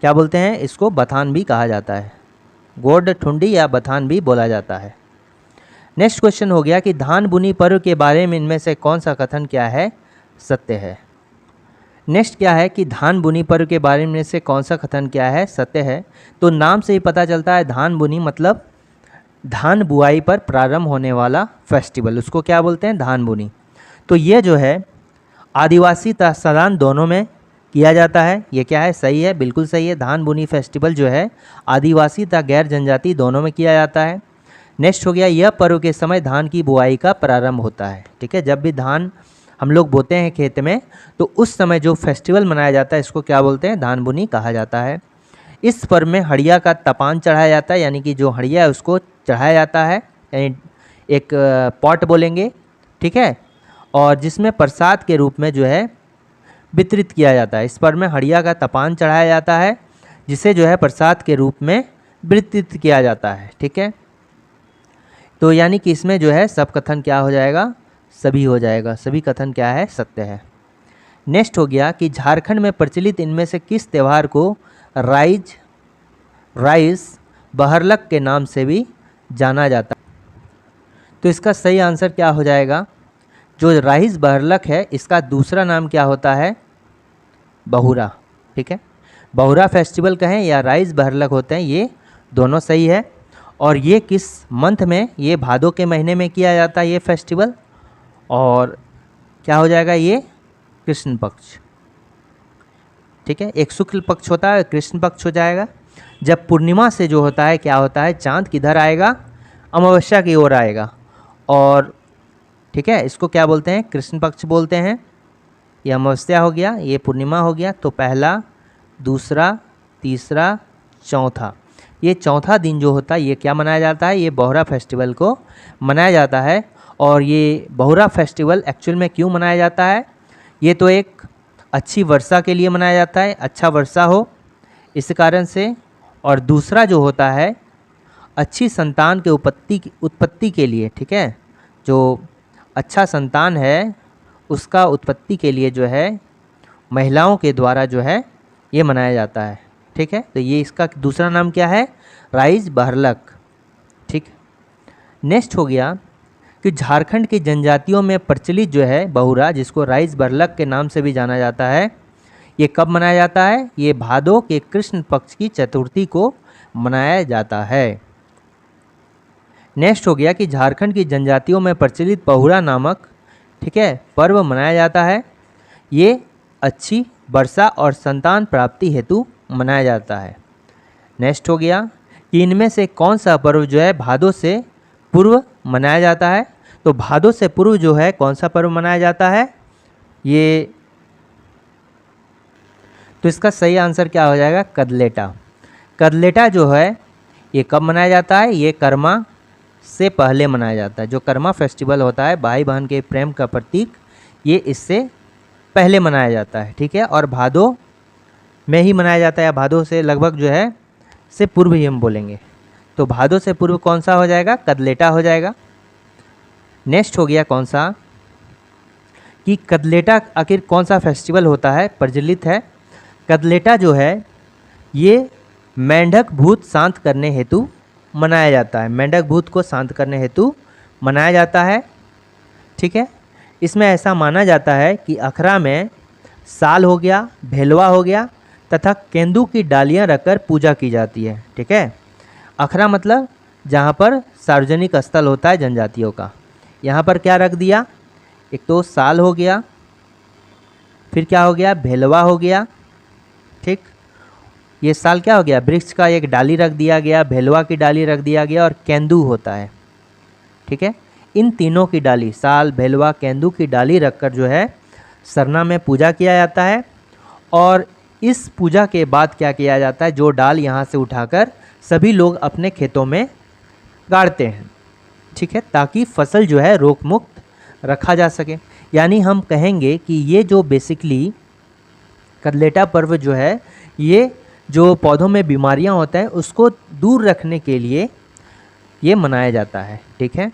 क्या बोलते हैं? इसको बथान भी कहा जाता है। गोड ठुंडी या बथान भी बोला जाता है। नेक्स्ट क्वेश्चन हो गया कि धान बुनी पर्व के बारे में इनमें से कौन सा कथन क्या है? सत्य है। नेक्स्ट क्या है कि धान बुनी पर्व के बारे में से कौन सा कथन क्या है सत्य है। तो नाम से ही पता चलता है धान बुनी मतलब धान बुआई पर प्रारंभ होने वाला फेस्टिवल, उसको क्या बोलते हैं, धान बुनी। तो ये जो है आदिवासी तथा सदान दोनों में किया जाता है। ये क्या है, सही है, बिल्कुल सही है। धान बुनी फेस्टिवल जो है आदिवासी तथा गैर जनजाति दोनों में किया जाता है। नेक्स्ट हो गया, यह पर्व के समय धान की बुआई का प्रारंभ होता है। ठीक है, जब भी धान हम लोग बोते हैं खेत में तो उस समय जो फेस्टिवल मनाया जाता है इसको क्या बोलते हैं, धान बुनी कहा जाता है। इस पर्व में हड़िया का तपान चढ़ाया जाता है, यानी कि जो हड़िया है उसको चढ़ाया जाता है, यानी एक पॉट बोलेंगे। ठीक है, और जिसमें प्रसाद के रूप में जो है वितरित किया जाता है। इस पर्व में हड़िया का तपान चढ़ाया जाता है जिसे जो है प्रसाद के रूप में वितरित किया जाता है। ठीक है, तो यानी कि इसमें जो है सब कथन क्या हो जाएगा, सभी हो जाएगा, सभी कथन क्या है, सत्य है। नेक्स्ट हो गया कि झारखंड में प्रचलित इनमें से किस त्यौहार को राइस बहरलक के नाम से भी जाना जाता है। तो इसका सही आंसर क्या हो जाएगा, जो राइस बहरलक है इसका दूसरा नाम क्या होता है, बहुरा। ठीक है, बहुरा फेस्टिवल कहें या राइस बहरलक होते हैं, ये दोनों सही है। और ये किस मंथ में, ये भादों के महीने में किया जाता है ये फेस्टिवल, और क्या हो जाएगा, ये कृष्ण पक्ष। ठीक है, एक शुक्ल पक्ष होता है, कृष्ण पक्ष हो जाएगा। जब पूर्णिमा से जो होता है क्या होता है, चांद किधर आएगा, अमावस्या की ओर आएगा। और ठीक है, इसको क्या बोलते हैं, कृष्ण पक्ष बोलते हैं। ये अमावस्या हो गया, ये पूर्णिमा हो गया। तो पहला, दूसरा, तीसरा, चौथा, ये चौथा दिन जो होता है ये क्या मनाया जाता है, ये बहुरा फेस्टिवल को मनाया जाता है। और ये बहुरा फेस्टिवल एक्चुअल में क्यों मनाया जाता है, ये तो एक अच्छी वर्षा के लिए मनाया जाता है, अच्छा वर्षा हो इस कारण से। और दूसरा जो होता है अच्छी संतान के उत्पत्ति के लिए। ठीक है, जो अच्छा संतान है उसका उत्पत्ति के लिए जो है महिलाओं के द्वारा जो है ये मनाया जाता है। ठीक है, तो ये इसका दूसरा नाम क्या है, राइस बहरलक। ठीक, नेक्स्ट हो गया कि झारखंड की जनजातियों में प्रचलित जो है बहुरा, जिसको राइस बहरलक के नाम से भी जाना जाता है, ये कब मनाया जाता है, ये भादों के कृष्ण पक्ष की चतुर्थी को मनाया जाता है। नेक्स्ट हो गया कि झारखंड की जनजातियों में प्रचलित बहुरा नामक, ठीक है, पर्व मनाया जाता है। ये अच्छी वर्षा और संतान प्राप्ति हेतु मनाया जाता है। नेक्स्ट हो गया कि इनमें से कौन सा पर्व जो है भादों से पूर्व मनाया जाता है। तो भादों से पूर्व जो है कौन सा पर्व मनाया जाता है, ये तो इसका सही आंसर क्या हो जाएगा, कदलेटा। कदलेटा जो है ये कब मनाया जाता है, ये कर्मा से पहले मनाया जाता है। जो कर्मा फेस्टिवल होता है भाई बहन के प्रेम का प्रतीक, ये इससे पहले मनाया जाता है। ठीक है, और भादों में ही मनाया जाता है, या भादों से लगभग जो है से पूर्व ही हम बोलेंगे। तो भादों से पूर्व कौन सा हो जाएगा, कदलेटा हो जाएगा। नेक्स्ट हो गया कौन सा, कि कदलेटा आखिर कौन सा फेस्टिवल होता है, प्रचलित है। कदलेटा जो है ये मेंढक भूत शांत करने हेतु मनाया जाता है, मेंढक भूत को शांत करने हेतु मनाया जाता है। ठीक है, इसमें ऐसा माना जाता है कि अखरा में साल हो गया, भेलवा हो गया तथा केंदू की डालियां रखकर पूजा की जाती है। ठीक है, अखरा मतलब जहाँ पर सार्वजनिक स्थल होता है जनजातियों का, यहाँ पर क्या रख दिया, एक तो साल हो गया, फिर क्या हो गया, भेलवा हो गया। ठीक, ये साल क्या हो गया, वृक्ष का एक डाली रख दिया गया, भेलवा की डाली रख दिया गया, और केंदू होता है। ठीक है, इन तीनों की डाली, साल, भेलवा, केंदू की डाली रखकर जो है सरना में पूजा किया जाता है। और इस पूजा के बाद क्या किया जाता है, जो डाल यहाँ से उठाकर सभी लोग अपने खेतों में गाड़ते हैं। ठीक है, ताकि फसल जो है रोग मुक्त रखा जा सके। यानी हम कहेंगे कि ये जो बेसिकली कदलेटा पर्व जो है, ये जो पौधों में बीमारियां होता है उसको दूर रखने के लिए ये मनाया जाता है। ठीक है,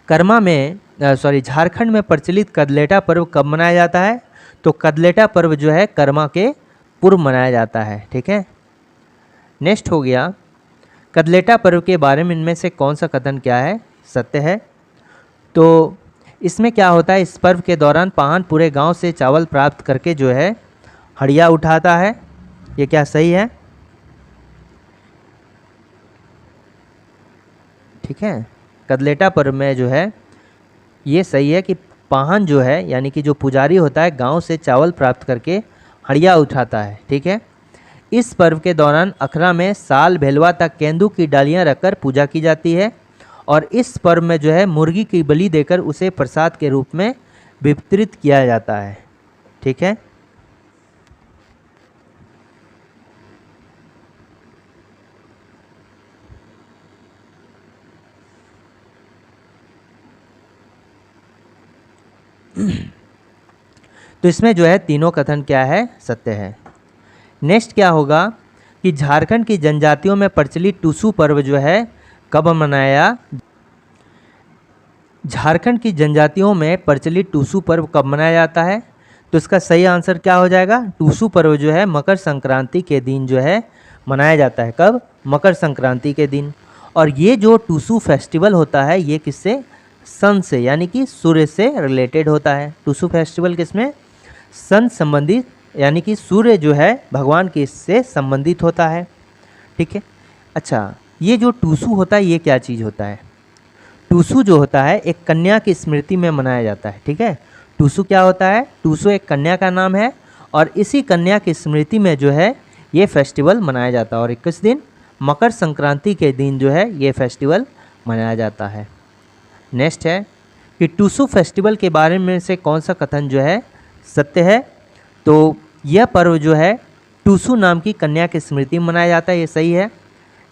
कर्मा में झारखंड में प्रचलित कदलेटा पर्व कब मनाया जाता है, तो कदलेटा पर्व जो है कर्मा के पूर्व मनाया जाता है। ठीक है, नेक्स्ट हो गया कदलेटा पर्व के बारे में इनमें से कौन सा कथन क्या है, सत्य है। तो इसमें क्या होता है, इस पर्व के दौरान पाहन पूरे गांव से चावल प्राप्त करके जो है हड़िया उठाता है। ये क्या सही है? ठीक है, कदलेटा पर्व में जो है ये सही है कि पाहन जो है यानी कि जो पुजारी होता है गांव से चावल प्राप्त करके हड़िया उठाता है। ठीक है, इस पर्व के दौरान अखरा में साल भेलवा तक केंदू की डालियां रखकर पूजा की जाती है और इस पर्व में जो है मुर्गी की बलि देकर उसे प्रसाद के रूप में वितरित किया जाता है। ठीक है, तो इसमें जो है तीनों कथन क्या है, सत्य है। नेक्स्ट क्या होगा कि झारखंड की जनजातियों में प्रचलित टूसू पर्व जो है कब मनाया, झारखंड की जनजातियों में प्रचलित टूसू पर्व कब मनाया जाता है? तो इसका सही आंसर क्या हो जाएगा, टूसू पर्व जो है मकर संक्रांति के दिन जो है मनाया जाता है। कब? मकर संक्रांति के दिन। और ये जो टूसू फेस्टिवल होता है ये किससे, सन से यानी कि सूर्य से रिलेटेड होता है। टूसू फेस्टिवल किसमें, सन संबंधित यानी कि सूर्य जो है भगवान के इससे संबंधित होता है। ठीक है, अच्छा ये जो टूसू होता है ये क्या चीज़ होता है? टूसू जो होता है एक कन्या की स्मृति में मनाया जाता है। ठीक है, टूसू क्या होता है, टूसू एक कन्या का नाम है और इसी कन्या की स्मृति में जो है ये फेस्टिवल मनाया जाता है और 21 दिन मकर संक्रांति के दिन जो है ये फेस्टिवल मनाया जाता है। नेक्स्ट है कि टूसू फेस्टिवल के बारे में से कौन सा कथन जो है सत्य है? तो यह पर्व जो है टूसू नाम की कन्या की स्मृति में मनाया जाता है, ये सही है।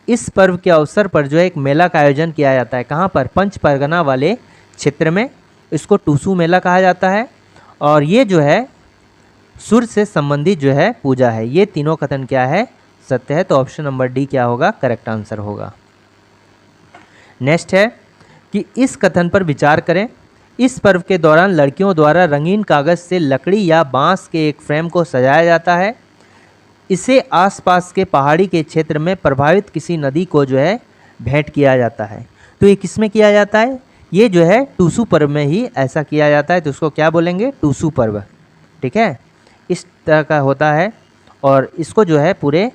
इस पर्व के अवसर पर जो है एक मेला का आयोजन किया जाता है। कहाँ पर? पंच परगना वाले क्षेत्र में। इसको टूसू मेला कहा जाता है और ये जो है सूर्य से संबंधित जो है पूजा है। ये तीनों कथन क्या है, सत्य है। तो ऑप्शन नंबर डी क्या होगा, करेक्ट आंसर होगा। नेक्स्ट है कि इस कथन पर विचार करें। इस पर्व के दौरान लड़कियों द्वारा रंगीन कागज से लकड़ी या बांस के एक फ्रेम को सजाया जाता है। इसे आसपास के पहाड़ी के क्षेत्र में प्रभावित किसी नदी को जो है भेंट किया जाता है। तो ये किस में किया जाता है? ये जो है टूसू पर्व में ही ऐसा किया जाता है। तो उसको क्या बोलेंगे, टूसू पर्व। ठीक है, इस तरह का होता है और इसको जो है पूरे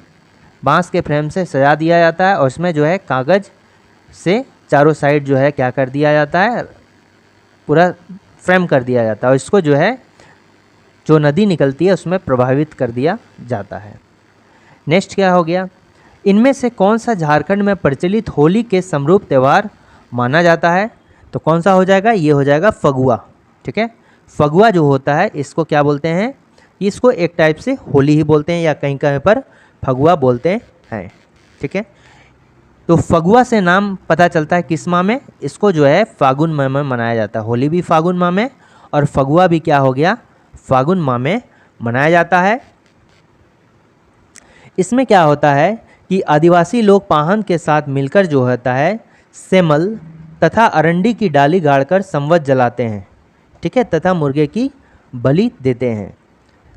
बांस के फ्रेम से सजा दिया जाता है और इसमें जो है कागज़ से चारों साइड जो है क्या कर दिया जाता है, पूरा फ्रेम कर दिया जाता है और इसको जो है जो नदी निकलती है उसमें प्रभावित कर दिया जाता है। नेक्स्ट क्या हो गया, इनमें से कौन सा झारखंड में प्रचलित होली के समरूप त्यौहार माना जाता है? तो कौन सा हो जाएगा, ये हो जाएगा फगुआ। ठीक है, फगुआ जो होता है इसको क्या बोलते हैं, इसको एक टाइप से होली ही बोलते हैं या कहीं कहीं पर फगुआ बोलते हैं। ठीक है, तो फगुआ से नाम पता चलता है किस माह में, इसको जो है फागुन माह में मनाया जाता है। होली भी फागुन माह में और फगुआ भी क्या हो गया, फागुन माह में मनाया जाता है। इसमें क्या होता है कि आदिवासी लोग पाहन के साथ मिलकर जो होता है सेमल तथा अरंडी की डाली गाड़कर संवत जलाते हैं। ठीक है, तथा मुर्गे की बलि देते हैं।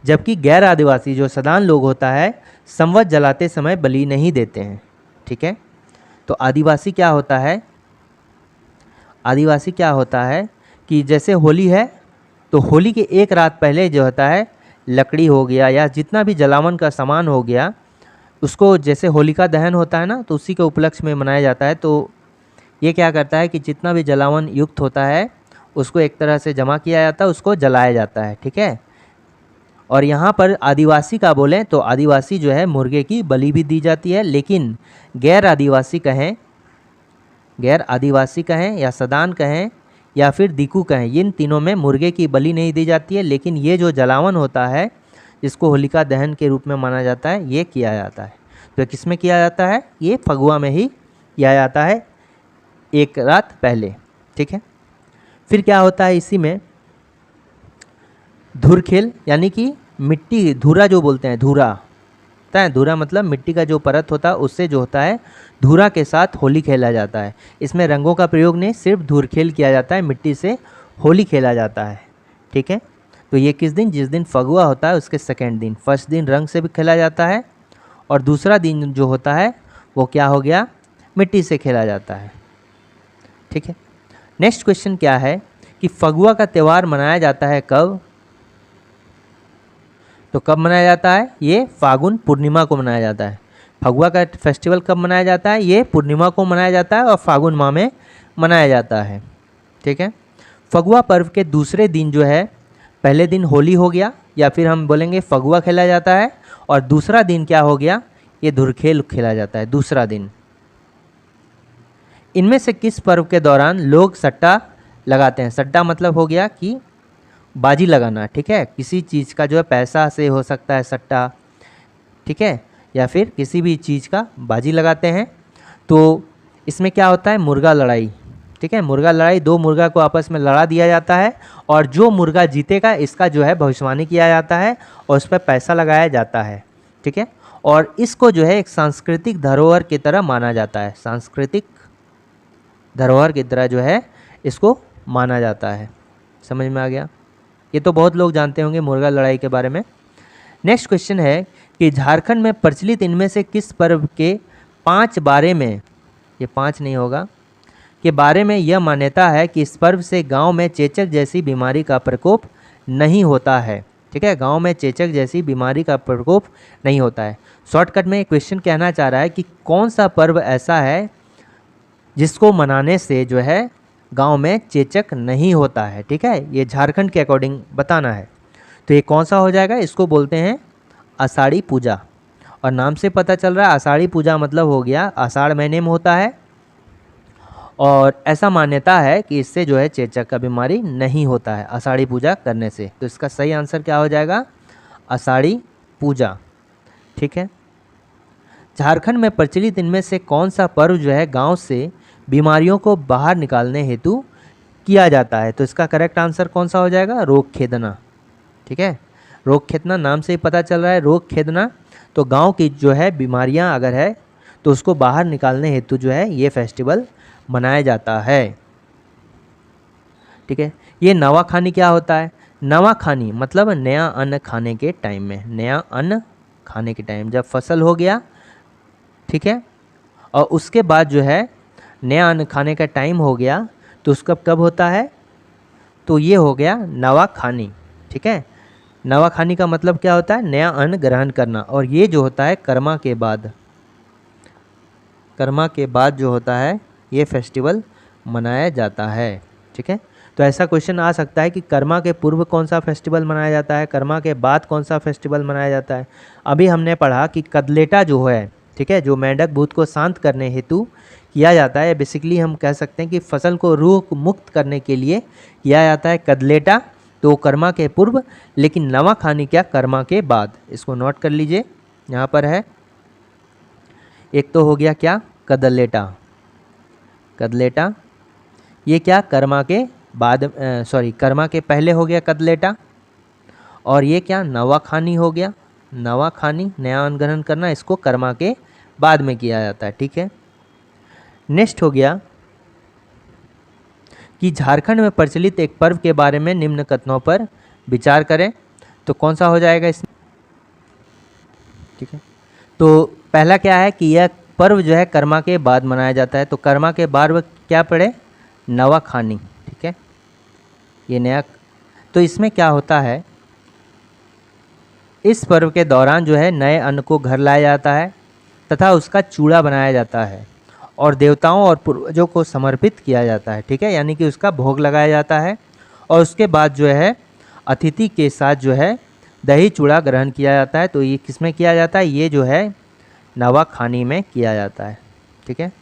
जबकि गैर आदिवासी जो सदान लोग होता है संवत जलाते समय बलि नहीं देते हैं। ठीक है, तो आदिवासी क्या होता है, आदिवासी क्या होता है कि जैसे होली है तो होली के एक रात पहले जो होता है लकड़ी हो गया या जितना भी जलावन का सामान हो गया उसको, जैसे होलिका दहन होता है ना, तो उसी के उपलक्ष्य में मनाया जाता है। तो ये क्या करता है कि जितना भी जलावन युक्त होता है उसको एक तरह से जमा किया जाता है, उसको जलाया जाता है। ठीक है, और यहाँ पर आदिवासी का बोलें तो आदिवासी जो है मुर्गे की बलि भी दी जाती है, लेकिन गैर आदिवासी कहें, गैर आदिवासी कहें या सदान कहें या फिर दिकू कहें, इन तीनों में मुर्गे की बलि नहीं दी जाती है। लेकिन ये जो जलावन होता है जिसको होलिका दहन के रूप में माना जाता है ये किया जाता है। तो किस में किया जाता है, ये फगुआ में ही किया जाता है एक रात पहले। ठीक है, फिर क्या होता है इसी में धुरखेल यानी कि मिट्टी, धूरा जो बोलते हैं, धूरा होता है, धूरा मतलब मिट्टी का जो परत होता है उससे जो होता है धूरा के साथ होली खेला जाता है। इसमें रंगों का प्रयोग नहीं, सिर्फ धुरखेल किया जाता है, मिट्टी से होली खेला जाता है। ठीक है, तो ये किस दिन, जिस दिन फगुआ होता है उसके सेकेंड दिन, फर्स्ट दिन रंग से भी खेला जाता है और दूसरा दिन जो होता है वो क्या हो गया, मिट्टी से खेला जाता है। ठीक है, नेक्स्ट क्वेश्चन क्या है कि फगुआ का त्यौहार मनाया जाता है कब? तो कब मनाया जाता है? ये फागुन पूर्णिमा को मनाया जाता है। फगुआ का फेस्टिवल कब मनाया जाता है? ये पूर्णिमा को मनाया जाता है और फागुन माह में मनाया जाता है। ठीक है। फगुआ पर्व के दूसरे दिन जो है, पहले दिन होली हो गया या फिर हम बोलेंगे फगुआ खेला जाता है, और दूसरा दिन क्या हो गया? ये धुरखेल खेला जाता है दूसरा दिन। इनमें से किस पर्व के दौरान लोग सट्टा लगाते हैं? सट्टा मतलब हो गया कि बाजी लगाना। ठीक है, किसी चीज़ का जो है पैसा से हो सकता है सट्टा, ठीक है, या फिर किसी भी चीज़ का बाजी लगाते हैं। तो इसमें क्या होता है? मुर्गा लड़ाई। ठीक है, मुर्गा लड़ाई, दो मुर्गा को आपस में लड़ा दिया जाता है और जो मुर्गा जीतेगा इसका जो है भविष्यवाणी किया जाता है और उस पर पैसा लगाया जाता है। ठीक है, और इसको जो है एक सांस्कृतिक धरोहर की तरह माना जाता है। सांस्कृतिक धरोहर की तरह जो है इसको माना जाता है। समझ में आ गया? ये तो बहुत लोग जानते होंगे मुर्गा लड़ाई के बारे में। नेक्स्ट क्वेश्चन है कि झारखंड में प्रचलित इनमें से किस पर्व के 5 बारे में, ये 5 नहीं होगा, के बारे में यह मान्यता है कि इस पर्व से गांव में चेचक जैसी बीमारी का प्रकोप नहीं होता है? ठीक है, गांव में चेचक जैसी बीमारी का प्रकोप नहीं होता है। शॉर्टकट में क्वेश्चन कहना चाह रहा है कि कौन सा पर्व ऐसा है जिसको मनाने से जो है गांव में चेचक नहीं होता है? ठीक है, ये झारखंड के अकॉर्डिंग बताना है। तो ये कौन सा हो जाएगा? इसको बोलते हैं आषाढ़ी पूजा। और नाम से पता चल रहा है आषाढ़ी पूजा मतलब हो गया आषाढ़ महीने में होता है और ऐसा मान्यता है कि इससे जो है चेचक का बीमारी नहीं होता है आषाढ़ी पूजा करने से। तो इसका सही आंसर क्या हो जाएगा? आषाढ़ी पूजा। ठीक है। झारखंड में प्रचलित इनमें से कौन सा पर्व जो है गांव से बीमारियों को बाहर निकालने हेतु किया जाता है? तो इसका करेक्ट आंसर कौन सा हो जाएगा? रोग खेदना। ठीक है, रोग खेदना नाम से ही पता चल रहा है रोग खेदना। तो गांव की जो है बीमारियां अगर है तो उसको बाहर निकालने हेतु जो है ये फेस्टिवल मनाया जाता है। ठीक है, ये नवाखानी क्या होता है? नवाखानी मतलब नया अन्न खाने के टाइम में, नया अन्न खाने के टाइम जब फसल हो गया, ठीक है, और उसके बाद जो है नया अन्न खाने का टाइम हो गया तो उसका कब होता है? तो ये हो गया नवाखानी। ठीक है, नवाखानी का मतलब क्या होता है? नया अन्न ग्रहण करना। और ये जो होता है कर्मा के बाद, कर्मा के बाद जो होता है ये फेस्टिवल मनाया जाता है। ठीक है, तो ऐसा क्वेश्चन आ सकता है कि कर्मा के पूर्व कौन सा फेस्टिवल मनाया जाता है, कर्मा के बाद कौन सा फेस्टिवल मनाया जाता है। अभी हमने पढ़ा कि कदलेटा जो है, ठीक है, जो मेंढक भूत को शांत करने हेतु किया जाता है, बेसिकली हम कह सकते हैं कि फसल को रूह मुक्त करने के लिए किया जाता है कदलेटा। तो कर्मा के पूर्व, लेकिन नवाखानी क्या? कर्मा के बाद। इसको नोट कर लीजिए, यहाँ पर है। एक तो हो गया क्या? कदलेटा। कदलेटा ये क्या? कर्मा के बाद, सॉरी कर्मा के पहले हो गया कदलेटा। और ये क्या? नवाखानी हो गया। नवाखानी नया अन्न ग्रहण करना, इसको कर्मा के बाद में किया जाता है। ठीक है, नेक्स्ट हो गया कि झारखंड में प्रचलित एक पर्व के बारे में निम्न कथनों पर विचार करें। तो कौन सा हो जाएगा इसमें? ठीक है, तो पहला क्या है कि यह पर्व जो है कर्मा के बाद मनाया जाता है। तो कर्मा के बाद क्या पड़े? नवाखानी। ठीक है, ये नया। तो इसमें क्या होता है? इस पर्व के दौरान जो है नए अन्न को घर लाया जाता है तथा उसका चूड़ा बनाया जाता है और देवताओं और पूर्वजों को समर्पित किया जाता है। ठीक है, यानी कि उसका भोग लगाया जाता है और उसके बाद जो है अतिथि के साथ जो है दही चूड़ा ग्रहण किया जाता है। तो ये किस में किया जाता है? ये जो है नवाखानी में किया जाता है। ठीक है,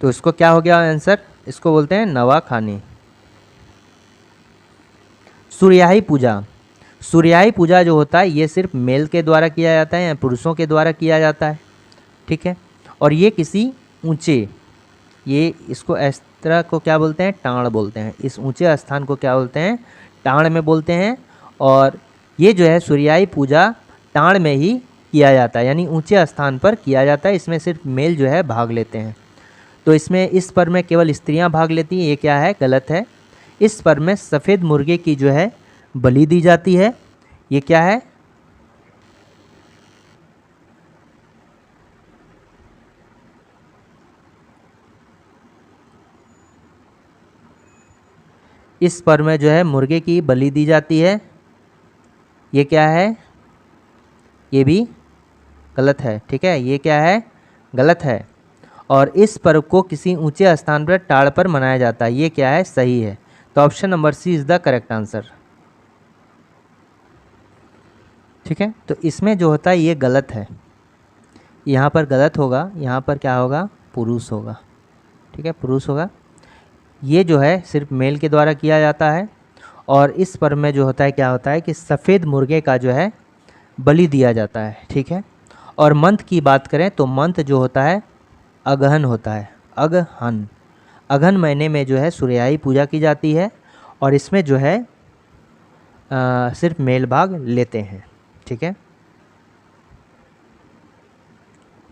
तो इसको क्या हो गया आंसर? इसको बोलते हैं नवाखानी। सूर्याही पूजा। सूर्याही पूजा जो होता है ये सिर्फ मेल के द्वारा किया जाता है या पुरुषों के द्वारा किया जाता है। ठीक है, और ये किसी ऊंचे, ये इसको इस तरह को क्या बोलते हैं? टाँड़ बोलते हैं। इस ऊंचे स्थान को क्या बोलते हैं? टाँड़ में बोलते हैं। और ये जो है सूर्याही पूजा टाँड़ में ही किया जाता है, यानी ऊंचे स्थान पर किया जाता है। इसमें सिर्फ मेल जो है भाग लेते हैं। तो इसमें इस पर्व में केवल स्त्रियां भाग लेती हैं, ये क्या है? गलत है। इस पर्व में सफ़ेद मुर्गे की जो है बलि दी जाती है, ये क्या है? इस पर्व में जो है मुर्गे की बलि दी जाती है। ये क्या है? ये भी गलत है। ठीक है, ये क्या है? गलत है। और इस पर्व को किसी ऊंचे स्थान पर टाड़ पर मनाया जाता है। ये क्या है? सही है। तो option number C is the correct answer. ठीक है, तो इसमें जो होता है ये गलत है, यहाँ पर गलत होगा, यहाँ पर क्या होगा? पुरुष होगा। ठीक है, पुरुष होगा। ये जो है सिर्फ मेल के द्वारा किया जाता है। और इस पर्व में जो होता है क्या होता है कि सफ़ेद मुर्गे का जो है बलि दिया जाता है। ठीक है, और मंथ की बात करें तो मंथ जो होता है अगहन होता है। अगहन, अगहन महीने में जो है सूर्याई पूजा की जाती है और इसमें जो है सिर्फ मेल भाग लेते हैं। ठीक है,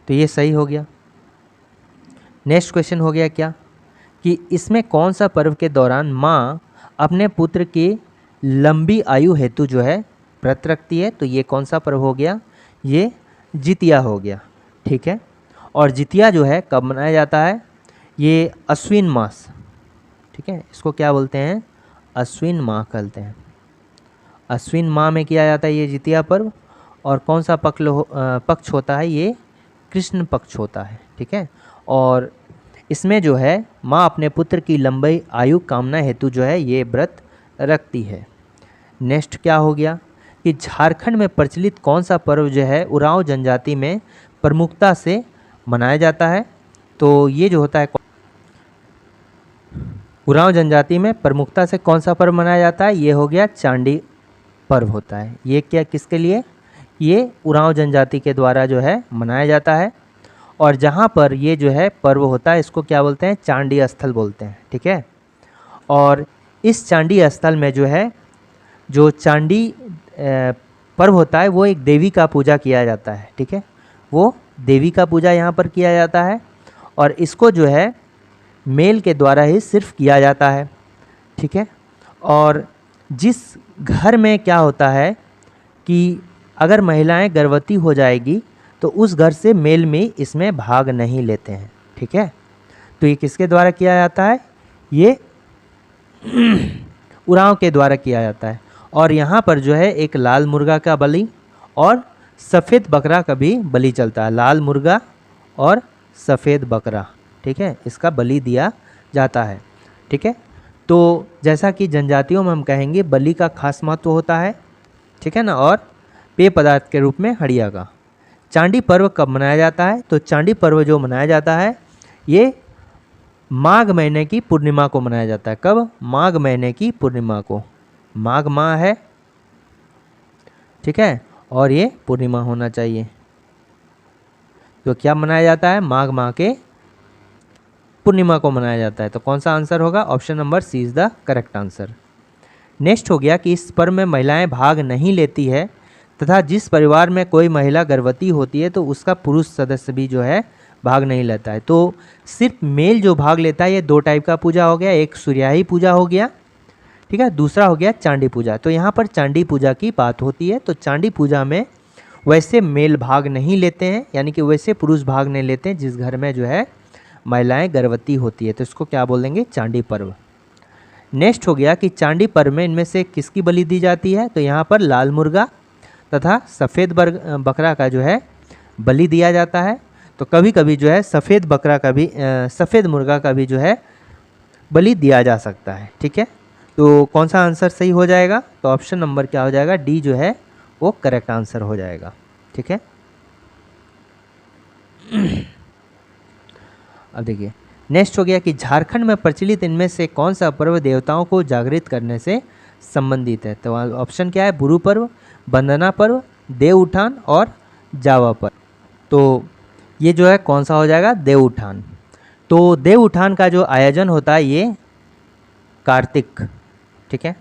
तो ये सही हो गया। नेक्स्ट क्वेश्चन हो गया क्या कि इसमें कौन सा पर्व के दौरान माँ अपने पुत्र की लंबी आयु हेतु जो है व्रत रखती है? तो ये कौन सा पर्व हो गया? ये जितिया हो गया। ठीक है, और जितिया जो है कब मनाया जाता है? ये अश्विन मास। ठीक है, इसको क्या बोलते हैं? अश्विन माह कहते हैं। अश्विन माह में किया जाता है ये जितिया पर्व। और कौन सा पक्ष होता है? ये कृष्ण पक्ष होता है। ठीक है, और इसमें जो है माँ अपने पुत्र की लंबी आयु कामना हेतु जो है ये व्रत रखती है। नेक्स्ट क्या हो गया कि झारखंड में प्रचलित कौन सा पर्व जो है उरांव जनजाति में प्रमुखता से मनाया जाता है? तो ये जो होता है उरांव जनजाति में प्रमुखता से कौन सा पर्व मनाया जाता है? ये हो गया चांडी पर्व होता है। ये क्या किसके लिए? ये उरांव जनजाति के द्वारा जो है मनाया जाता है। और जहाँ पर ये जो है पर्व होता है इसको क्या बोलते हैं? चांडी स्थल बोलते हैं। ठीक है, और इस चांडी स्थल में जो है जो चांडी पर्व होता है वो एक देवी का पूजा किया जाता है। ठीक है, वो देवी का पूजा यहाँ पर किया जाता है और इसको जो है मेल के द्वारा ही सिर्फ किया जाता है। ठीक है, और जिस घर में क्या होता है कि अगर महिलाएं गर्भवती हो जाएगी तो उस घर से मेल में इसमें भाग नहीं लेते हैं। ठीक है, तो ये किसके द्वारा किया जाता है? ये उरांव के द्वारा किया जाता है। और यहाँ पर जो है एक लाल मुर्गा का बलि और सफ़ेद बकरा का भी बलि चलता है। लाल मुर्गा और सफ़ेद बकरा, ठीक है, इसका बलि दिया जाता है। ठीक है, तो जैसा कि जनजातियों में हम कहेंगे बलि का खास महत्व होता है। ठीक है ना, और पेय पदार्थ के रूप में हड़िया का। चांडी पर्व कब मनाया जाता है? तो चांडी पर्व जो मनाया जाता है ये माघ महीने की पूर्णिमा को मनाया जाता है। कब? माघ महीने की पूर्णिमा को। माघ माह है, ठीक है, और ये पूर्णिमा होना चाहिए। तो क्या मनाया जाता है? माघ माह के पूर्णिमा को मनाया जाता है। तो कौन सा आंसर होगा? Option number C is the correct answer. Next हो गया कि इस पर्व में महिलाएं भाग नहीं लेती है तथा जिस परिवार में कोई महिला गर्भवती होती है तो उसका पुरुष सदस्य भी जो है भाग नहीं लेता है। तो सिर्फ मेल जो भाग लेता है ये दो टाइप का पूजा हो गया। एक सूर्याही पूजा हो गया, ठीक है, दूसरा हो गया चांडी पूजा। तो यहाँ पर चांडी पूजा की बात होती है। तो चांडी पूजा में वैसे मेल भाग नहीं लेते हैं, यानी कि वैसे पुरुष भाग नहीं लेते हैं जिस घर में जो है महिलाएं गर्भवती होती है। तो इसको क्या बोलेंगे? चांडी पर्व। नेक्स्ट हो गया कि चांडी पर्व में इनमें से किसकी बलि दी जाती है? तो यहाँ पर लाल मुर्गा तथा सफ़ेद बकरा का जो है बलि दिया जाता है। तो कभी कभी जो है सफ़ेद बकरा का भी सफ़ेद मुर्गा का भी जो है बलि दिया जा सकता है। ठीक है, तो कौन सा आंसर सही हो जाएगा? तो ऑप्शन नंबर क्या हो जाएगा? डी जो है वो करेक्ट आंसर हो जाएगा। ठीक है, अब देखिए नेक्स्ट हो गया कि झारखंड में प्रचलित इनमें से कौन सा पर्व देवताओं को जागृत करने से संबंधित है? तो ऑप्शन क्या है? बुरु पर्व, वंदना पर्व, देव उठान और जावा पर्व। तो ये जो है कौन सा हो जाएगा? देव उठान। तो देव उठान का जो आयोजन होता है ये कार्तिक, ठीक है,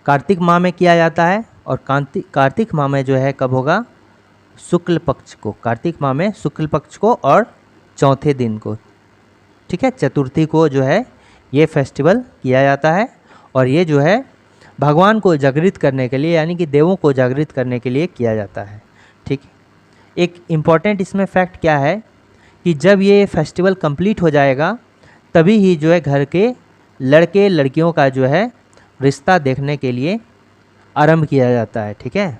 कार्तिक माह में किया जाता है। और कार्तिक माह में जो है कब होगा? शुक्ल पक्ष को। कार्तिक माह में शुक्ल पक्ष को और चौथे दिन को, ठीक है, चतुर्थी को जो है ये फेस्टिवल किया जाता है। और ये जो है भगवान को जागृत करने के लिए, यानी कि देवों को जागृत करने के लिए किया जाता है। ठीक है, एक इम्पॉर्टेंट इसमें फैक्ट क्या है कि जब ये फेस्टिवल कंप्लीट हो जाएगा तभी ही जो है घर के लड़के लड़कियों का जो है रिश्ता देखने के लिए आरंभ किया जाता है। ठीक है,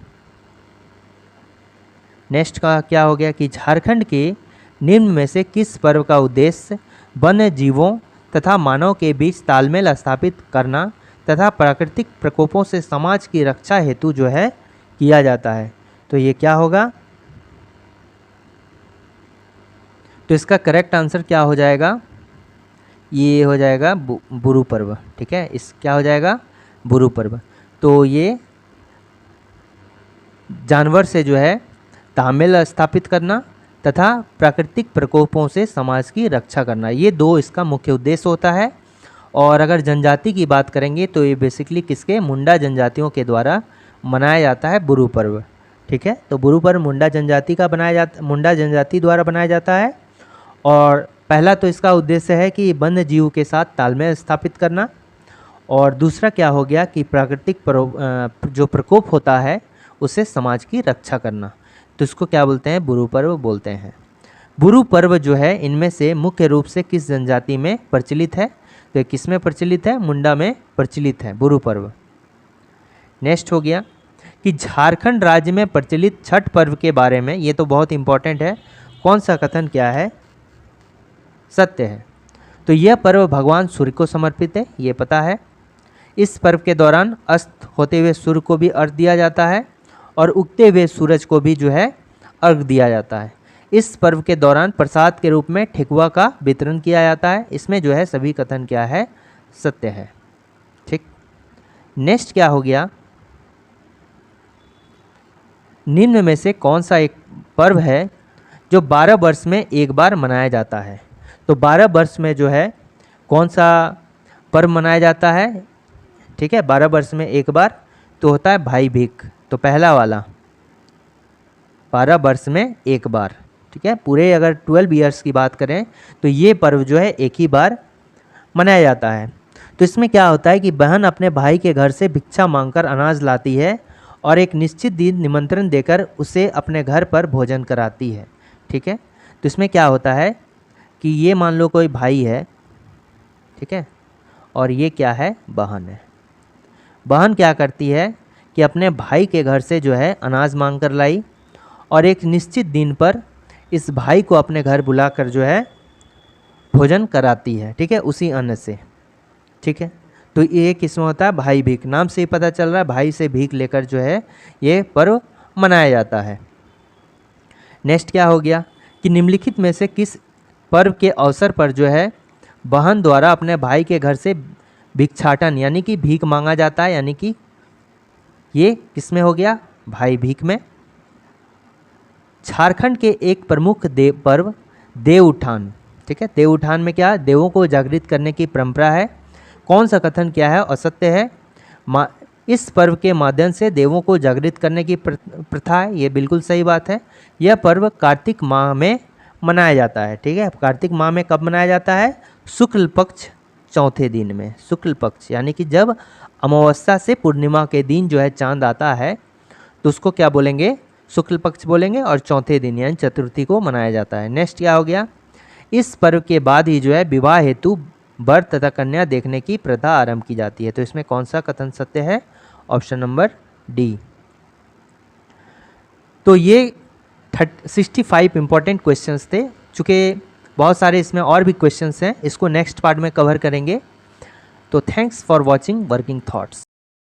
नेक्स्ट का क्या हो गया कि झारखंड के निम्न में से किस पर्व का उद्देश्य वन्य जीवों तथा मानव के बीच तालमेल स्थापित करना तथा प्राकृतिक प्रकोपों से समाज की रक्षा हेतु जो है किया जाता है। तो ये क्या होगा, तो इसका करेक्ट आंसर क्या हो जाएगा, ये हो जाएगा बुरु पर्व। ठीक है, इस क्या हो जाएगा, बुरु पर्व। तो ये जानवर से जो है तालमेल स्थापित करना तथा प्राकृतिक प्रकोपों से समाज की रक्षा करना, ये दो इसका मुख्य उद्देश्य होता है। और अगर जनजाति की बात करेंगे तो ये बेसिकली किसके, मुंडा जनजातियों के द्वारा मनाया जाता है बुरु पर्व। ठीक है, तो बुरु पर्व मुंडा जनजाति का मुंडा जनजाति द्वारा बनाया जाता है। और पहला तो इसका उद्देश्य है कि वन्य जीव के साथ तालमेल स्थापित करना, और दूसरा क्या हो गया कि प्राकृतिक जो प्रकोप होता है उससे समाज की रक्षा करना। तो इसको क्या बोलते हैं, बुरु पर्व बोलते हैं। बुरु पर्व जो है इनमें से मुख्य रूप से किस जनजाति में प्रचलित है, तो किस में प्रचलित है, मुंडा में प्रचलित है बुरु पर्व। नेक्स्ट हो गया कि झारखंड राज्य में प्रचलित छठ पर्व के बारे में, ये तो बहुत इंपॉर्टेंट है, कौन सा कथन क्या है, सत्य है। तो यह पर्व भगवान सूर्य को समर्पित है, ये पता है। इस पर्व के दौरान अस्त होते हुए सूर्य को भी अर्घ दिया जाता है और उगते हुए सूरज को भी जो है अर्घ दिया जाता है। इस पर्व के दौरान प्रसाद के रूप में ठेकुआ का वितरण किया जाता है। इसमें जो है सभी कथन क्या है, सत्य है। ठीक, नेक्स्ट क्या हो गया, निम्न में से कौन सा एक पर्व है जो 12 वर्ष में एक बार मनाया जाता है। तो 12 वर्ष में जो है कौन सा पर्व मनाया जाता है, ठीक है, 12 वर्ष में एक बार तो होता है भाई भीख। तो पहला वाला 12 वर्ष में एक बार, ठीक है, पूरे अगर 12 ईयर्स की बात करें तो ये पर्व जो है एक ही बार मनाया जाता है। तो इसमें क्या होता है कि बहन अपने भाई के घर से भिक्षा मांगकर अनाज लाती है और एक निश्चित दिन निमंत्रण देकर उसे अपने घर पर भोजन कराती है। ठीक है, तो इसमें क्या होता है कि ये मान लो कोई भाई है, ठीक है, और ये क्या है, बहन है। बहन क्या करती है कि अपने भाई के घर से जो है अनाज मांग कर लाई और एक निश्चित दिन पर इस भाई को अपने घर बुलाकर जो है भोजन कराती है। ठीक है, उसी अन्न से। ठीक है, तो ये किसमें होता है, भाई भीख। नाम से ही पता चल रहा है भाई से भीख लेकर जो है ये पर्व मनाया जाता है। नेक्स्ट क्या हो गया कि निम्नलिखित में से किस पर्व के अवसर पर जो है बहन द्वारा अपने भाई के घर से भिक्षाटन यानी कि भीख मांगा जाता है, यानी कि ये किसमें हो गया, भाई भीख में। झारखंड के एक प्रमुख पर्व देव उठान। ठीक है, देव उठान में क्या, देवों को जागृत करने की परंपरा है। कौन सा कथन क्या है, असत्य है। इस पर्व के माध्यम से देवों को जागृत करने की प्रथा है, ये बिल्कुल सही बात है। यह पर्व कार्तिक माह में मनाया जाता है। ठीक है, कार्तिक माह में कब मनाया जाता है, शुक्ल पक्ष चौथे दिन में। शुक्ल पक्ष यानी कि जब अमावस्या से पूर्णिमा के दिन जो है चांद आता है तो उसको क्या बोलेंगे, शुक्ल पक्ष बोलेंगे, और चौथे दिन यानी चतुर्थी को मनाया जाता है। नेक्स्ट क्या हो गया, इस पर्व के बाद ही जो है विवाह हेतु वर तथा कन्या देखने की प्रथा आरंभ की जाती है। तो इसमें कौन सा कथन सत्य है, ऑप्शन नंबर डी। तो ये 65 इंपॉर्टेंट क्वेश्चंस थे। चूँकि बहुत सारे इसमें और भी क्वेश्चंस हैं, इसको नेक्स्ट पार्ट में कवर करेंगे। तो thanks for watching working thoughts.